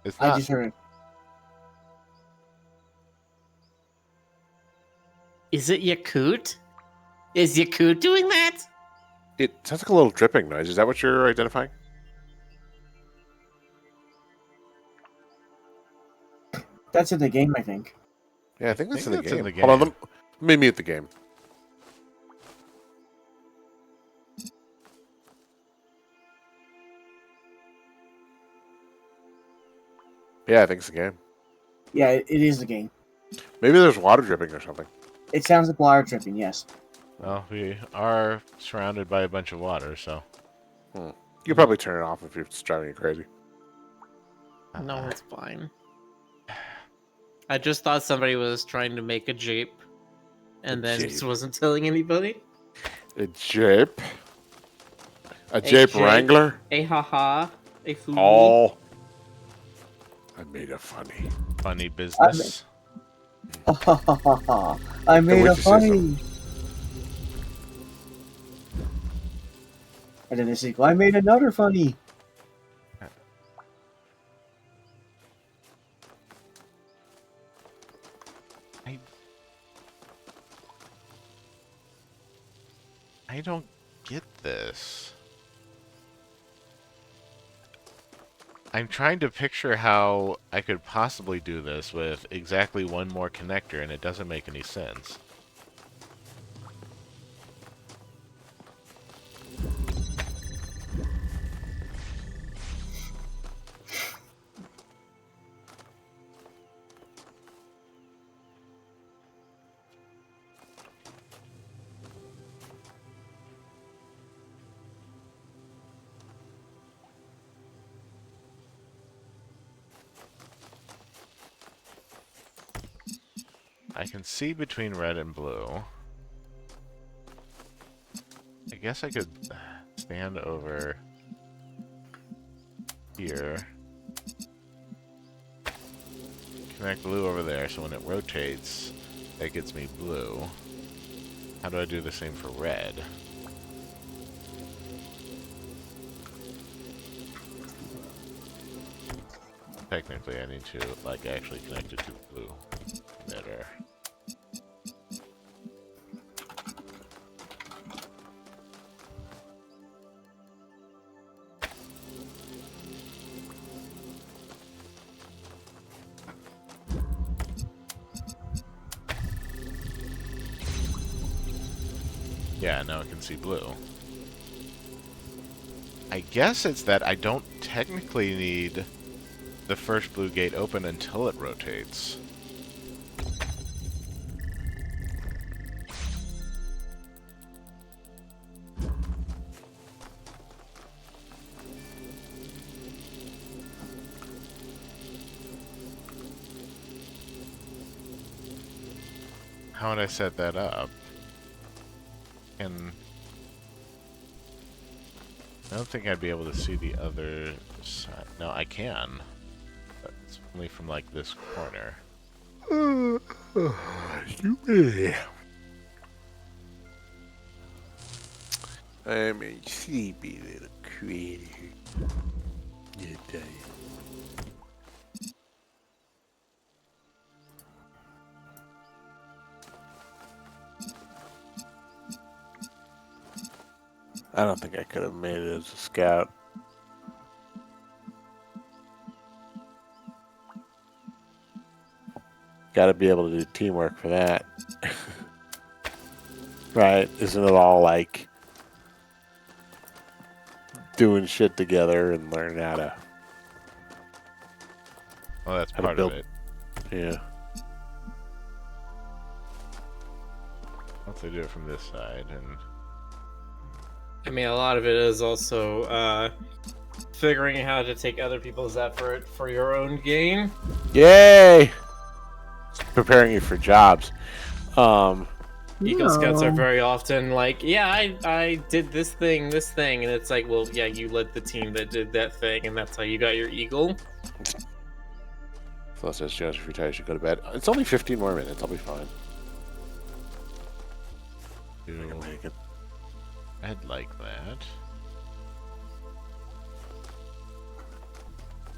It's I not. just heard it. Is it Yakut? Is Yakut doing that? It sounds like a little dripping noise. Is that what you're identifying? That's in the game, I think. Yeah, I think that's, think in, that's the in game. the Hold on, game. let me mute the game. Yeah, I think it's the game. Yeah, it is the game. Maybe there's water dripping or something. It sounds like water dripping, yes. Well, we are surrounded by a bunch of water, so. You could probably turn it off if it's driving you crazy. No, it's fine. I just thought somebody was trying to make a jape, and then jape. just wasn't telling anybody. A jape? A jape wrangler? A haha. A fool. Oh. I made a funny business. I made a funny. And then the sequel, I made another funny. I don't get this. I'm trying to picture how I could possibly do this with exactly one more connector, and it doesn't make any sense. I can see between red and blue. I guess I could stand over here. Connect blue over there, so when it rotates, that gets me blue. How do I do the same for red? Technically, I need to, like, actually connect it to the blue emitter. Yeah, now I can see blue. I guess it's that I don't technically need the first blue gate open until it rotates. How would I set that up? And I don't think I'd be able to see the other side. No, I can. But it's only from like this corner. I'm a sleepy little critter. Yeah, tell you. I don't think I could have made it as a scout. Got to be able to do teamwork for that. Right? Isn't it all like doing shit together and learning how to... Well, that's how to part build... of it. Yeah. Once they do it from this side, and I mean, a lot of it is also figuring how to take other people's effort for your own gain. Yay! Preparing you for jobs. Eagle Scouts are very often like, yeah, I did this thing, and it's like, well, yeah, you led the team that did that thing, and that's how you got your eagle. Phil says, Jones, if you're tired, you should go to bed. It's only 15 more minutes. I'll be fine. I can make it. I'd like that.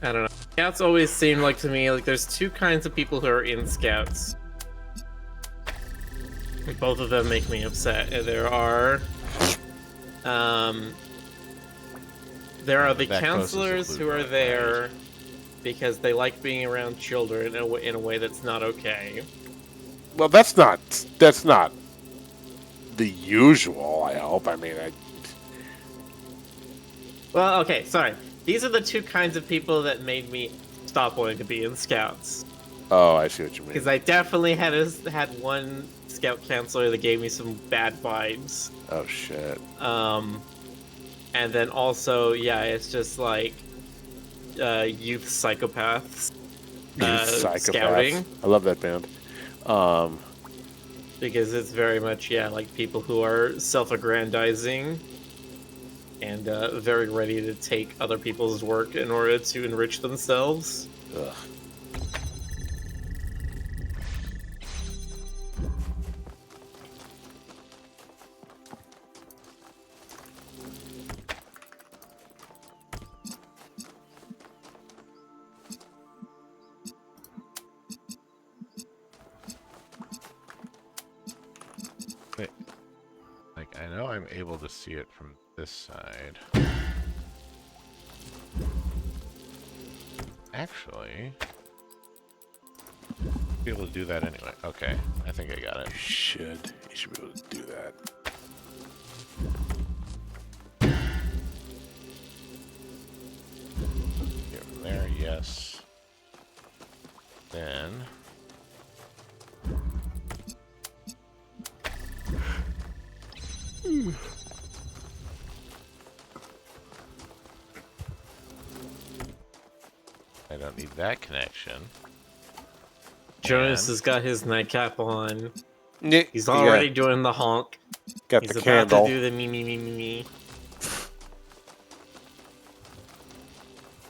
I don't know. Scouts always seem like to me like there's two kinds of people who are in Scouts. Both of them make me upset. There are the counselors who are there because they like being around children in a way that's not okay. Well, that's not the usual, I hope. I mean, Well, okay, sorry. These are the two kinds of people that made me stop wanting to be in Scouts. Oh, I see what you mean. Because I definitely had one Scout counselor that gave me some bad vibes. Oh, shit. And then also, yeah, it's just like youth psychopaths. Scouting. I love that band. Because it's very much, yeah, like people who are self-aggrandizing and very ready to take other people's work in order to enrich themselves. Ugh. Wait. Like, I know I'm able to see it from this side. Actually, be able to do that anyway. Okay, I think I got it. You should be able to do that. Get from there, yes. Then I don't need that connection. Jonas And has got his nightcap on. Yeah, He's already doing the honk. Got He's the about candle. to do the me.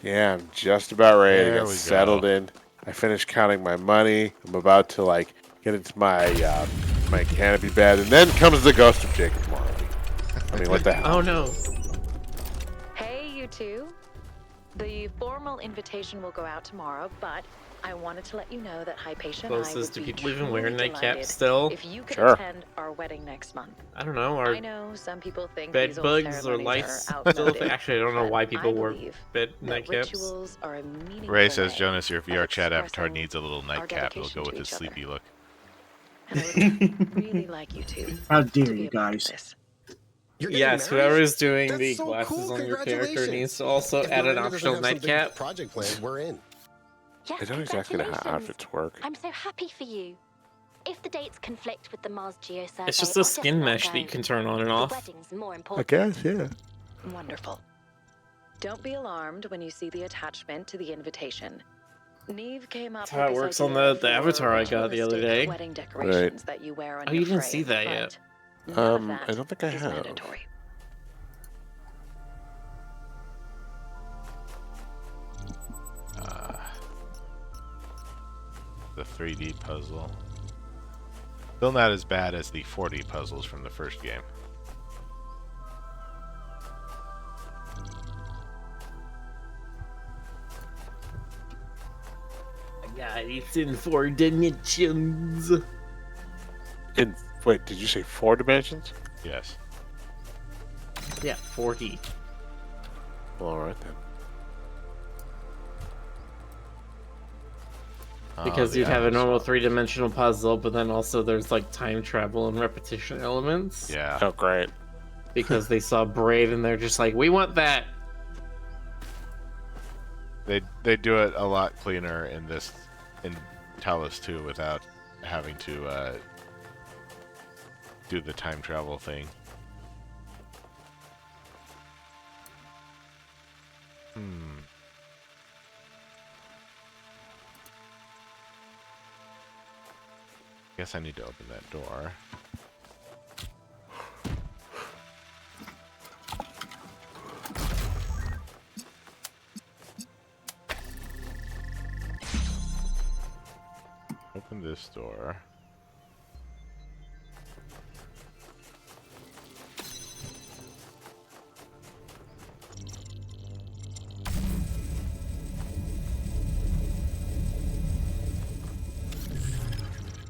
Yeah, I'm just about ready There to we get go. settled in. I finished counting my money. I'm about to like get into my my canopy bed, and then comes the ghost of Jacob Marley. I mean, what the hell? Oh no. Hey, you two. The formal invitation will go out tomorrow, but I wanted to let you know that Hypatia and I Closest, do would be people even truly wear nightcaps delighted still? if you could Sure. attend our wedding next month. I don't know. I Are know some people think bed these old bugs or ceremonies lights are still? outmoded, Actually, I don't know but why people I wear believe bed that nightcaps. rituals are a meaningful Ray says, way Jonas, your VR of chat avatar expressing needs a little our nightcap. It'll dedication go to with his each other. sleepy look. And I would really like you two How to dare be you a part of guys? this. You're getting Yes, married? whoever is doing That's the so glasses cool. on your character Congratulations. needs to also If add an Miranda doesn't optional have some big nightcap. project planned, we're in. Yes, I don't exactly know how congratulations. outfits work. I'm so happy for you. If the dates conflict with the Mars Geosurvey, It's just a I'll skin not mesh go. that you can turn on and The off. wedding's more I important. guess, yeah. Wonderful. Don't be alarmed when you see the attachment to the invitation. Neve came up That's how with it this works on idea the for avatar I got the other ritualistic day. wedding decorations that you wear on Oh, your you didn't see frame, that yet. but none of that I don't think I is have. mandatory. The 3D puzzle. Still not as bad as the 4D puzzles from the first game. Yeah, it's in 4 dimensions. Wait, did you say 4 dimensions? Yes. Yeah, 4D. Well, all right then. Because the you'd have a item normal swap. 3-dimensional puzzle, but then also there's like time travel and repetition elements. Yeah. Oh, great. Because they saw Braid and they're just like, we want that. They do it a lot cleaner in Talos 2 without having to do the time travel thing. Guess I need to open that door. Open this door.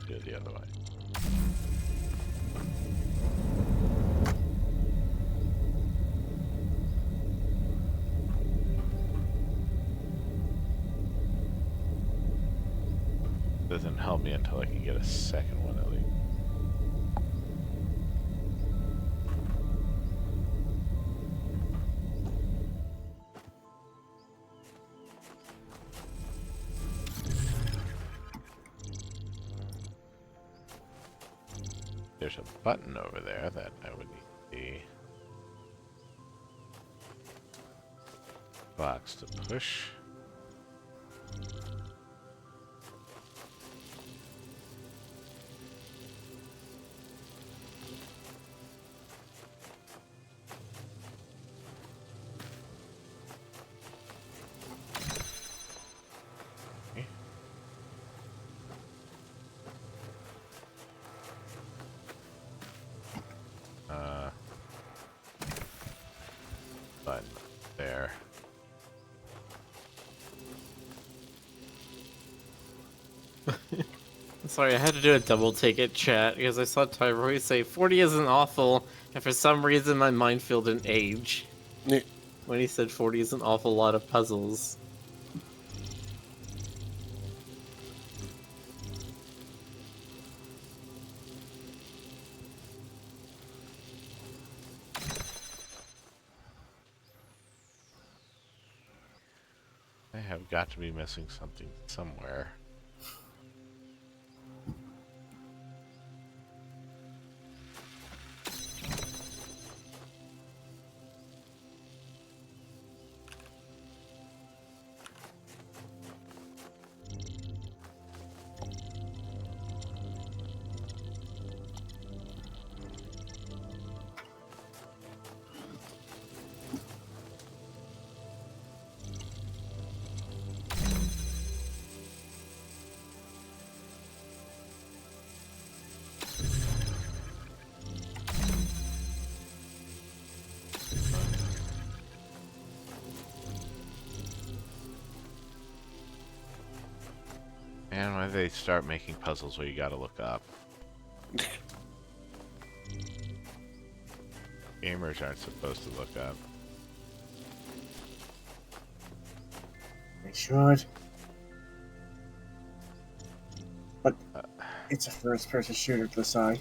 Do it the other way. Doesn't help me until I can get a second one at least. There's a button over there that I would need the box to push. Button there. Sorry, I had to do a double take it chat because I saw Tyroy say 40 isn't awful, and for some reason my mind filled an age. Yeah. When he said 40 is an awful lot of puzzles. I have got to be missing something somewhere. And when they start making puzzles where you gotta look up. Gamers aren't supposed to look up. They should. But it's a first-person shooter to the side.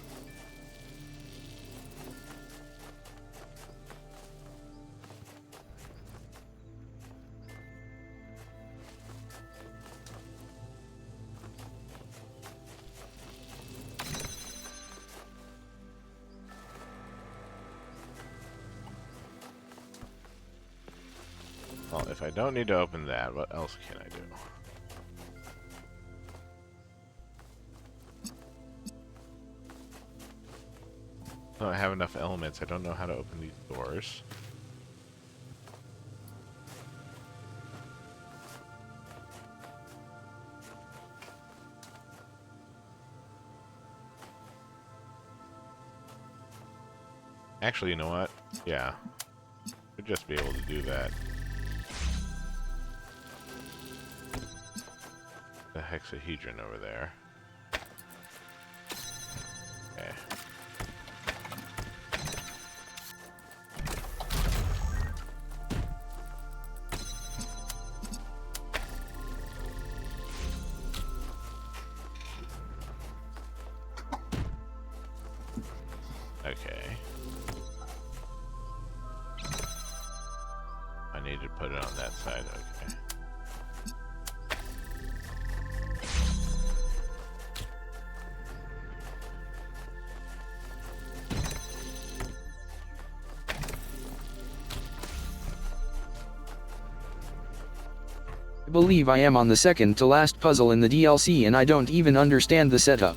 Well, if I don't need to open that, what else can I do? I don't have enough elements. I don't know how to open these doors. Actually, you know what? Yeah. Should just be able to do that. The hexahedron over there. Okay. need to put it on that side. Okay. I believe I am on the second to last puzzle in the DLC and I don't even understand the setup.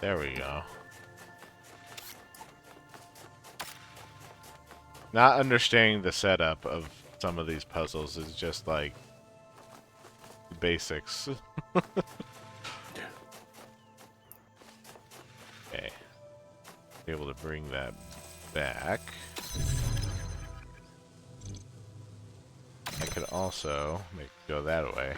There we go. Not understanding the setup of some of these puzzles is just like basics. Okay. Be able to bring that back. I could also make it go that way.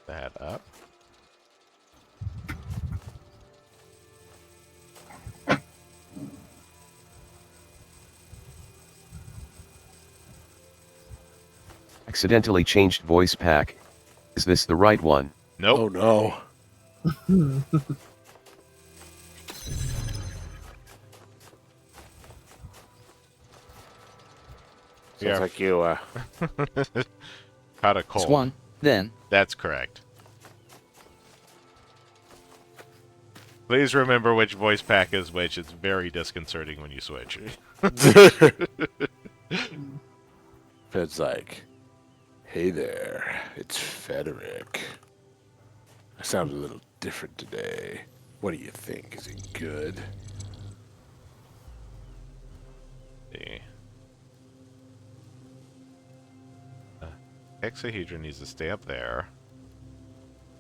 That up. Accidentally changed voice pack. Is this the right one? Nope. Oh no. Sounds like you, caught a cold. Swan, then. That's correct. Please remember which voice pack is which. It's very disconcerting when you switch. Fed's like, hey there, it's Frederick. I sound a little different today. What do you think? Is it good? See. Hexahedron needs to stay up there.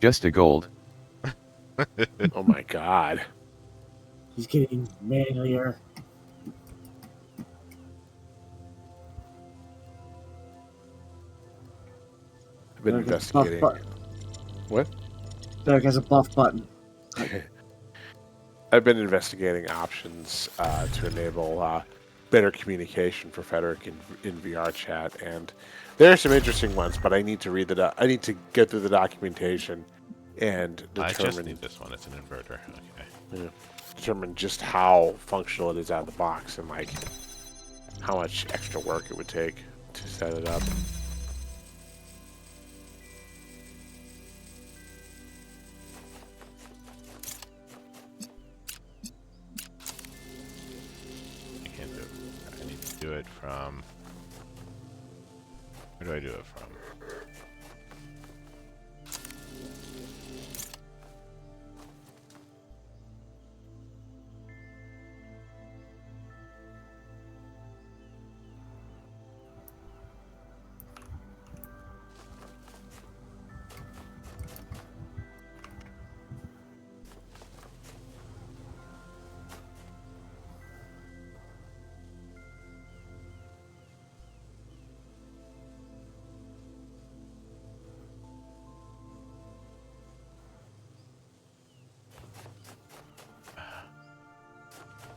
Just a gold. Oh my god. He's getting manlier. I've been Derek has a investigating. buff button. What? Derek has a buff button. I've been investigating options to enable better communication for Frederick in VR chat, and there are some interesting ones. But I need to read I need to get through the documentation and determine. I just need this one. It's an inverter. Okay. Yeah, determine just how functional it is out of the box and like how much extra work it would take to set it up. Do it from. Where do I do it from?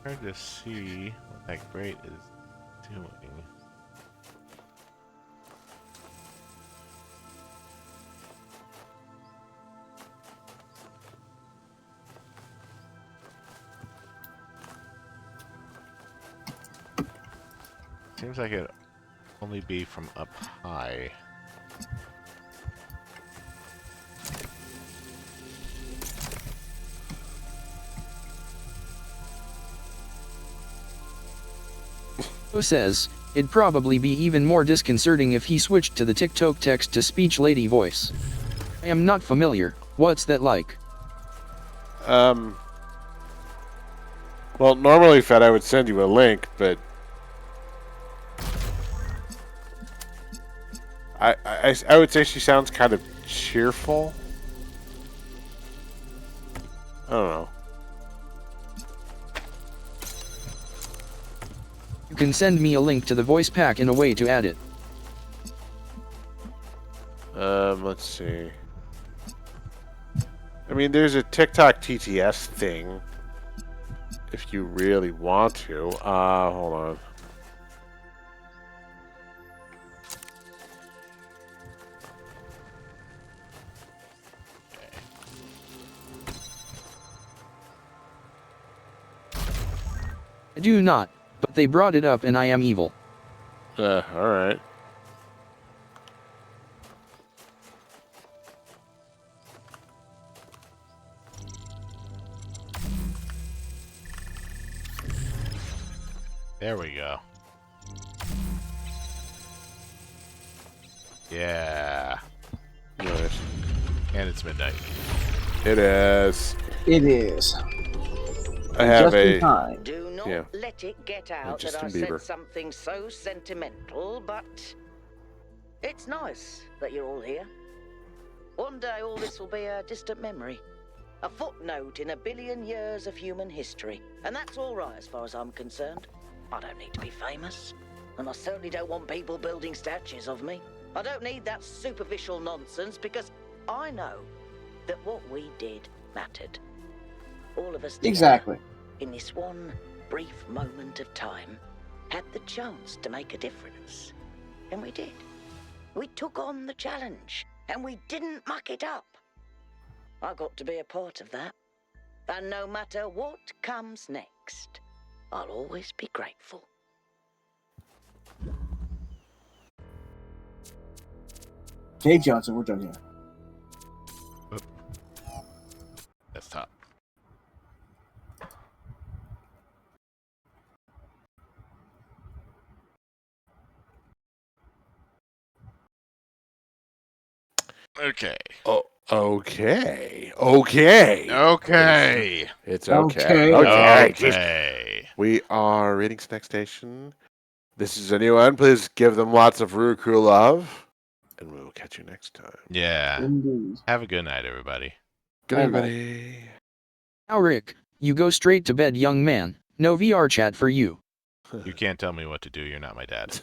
Hard to see what that grate is doing. Seems like it'd only be from up high. Who says, it'd probably be even more disconcerting if he switched to the TikTok text-to-speech lady voice. I am not familiar. What's that like? Well, normally, Fed, I would send you a link, but I would say she sounds kind of cheerful. I don't know. You can send me a link to the voice pack and a way to add it. Let's see. I mean, there's a TikTok TTS thing. If you really want to. Hold on. I do not, but they brought it up and I am evil. Alright. There we go. Yeah. Nice. And it's midnight. It is. It is. I have Just in a. time. Do not Yeah. let it get out that Justin I Bieber. said something so sentimental, but it's nice that you're all here. One day all this will be a distant memory. A footnote in 1 billion years of human history. And that's all right as far as I'm concerned. I don't need to be famous. And I certainly don't want people building statues of me. I don't need that superficial nonsense because I know that what we did mattered. All of us together, Exactly. in this one brief moment of time, had the chance to make a difference. And we did. We took on the challenge, and we didn't muck it up. I got to be a part of that. And no matter what comes next, I'll always be grateful. Dave Johnson, we're done here. That's top. Okay. Oh, okay. Okay. Okay. It's okay. Okay. We are reading Snack Station. This is a new one. Please give them lots of Crew love. And we will catch you next time. Yeah. Indeed. Have a good night, everybody. Good night, everybody. Now Rick, you go straight to bed, young man. No VR chat for you. You can't tell me what to do. You're not my dad.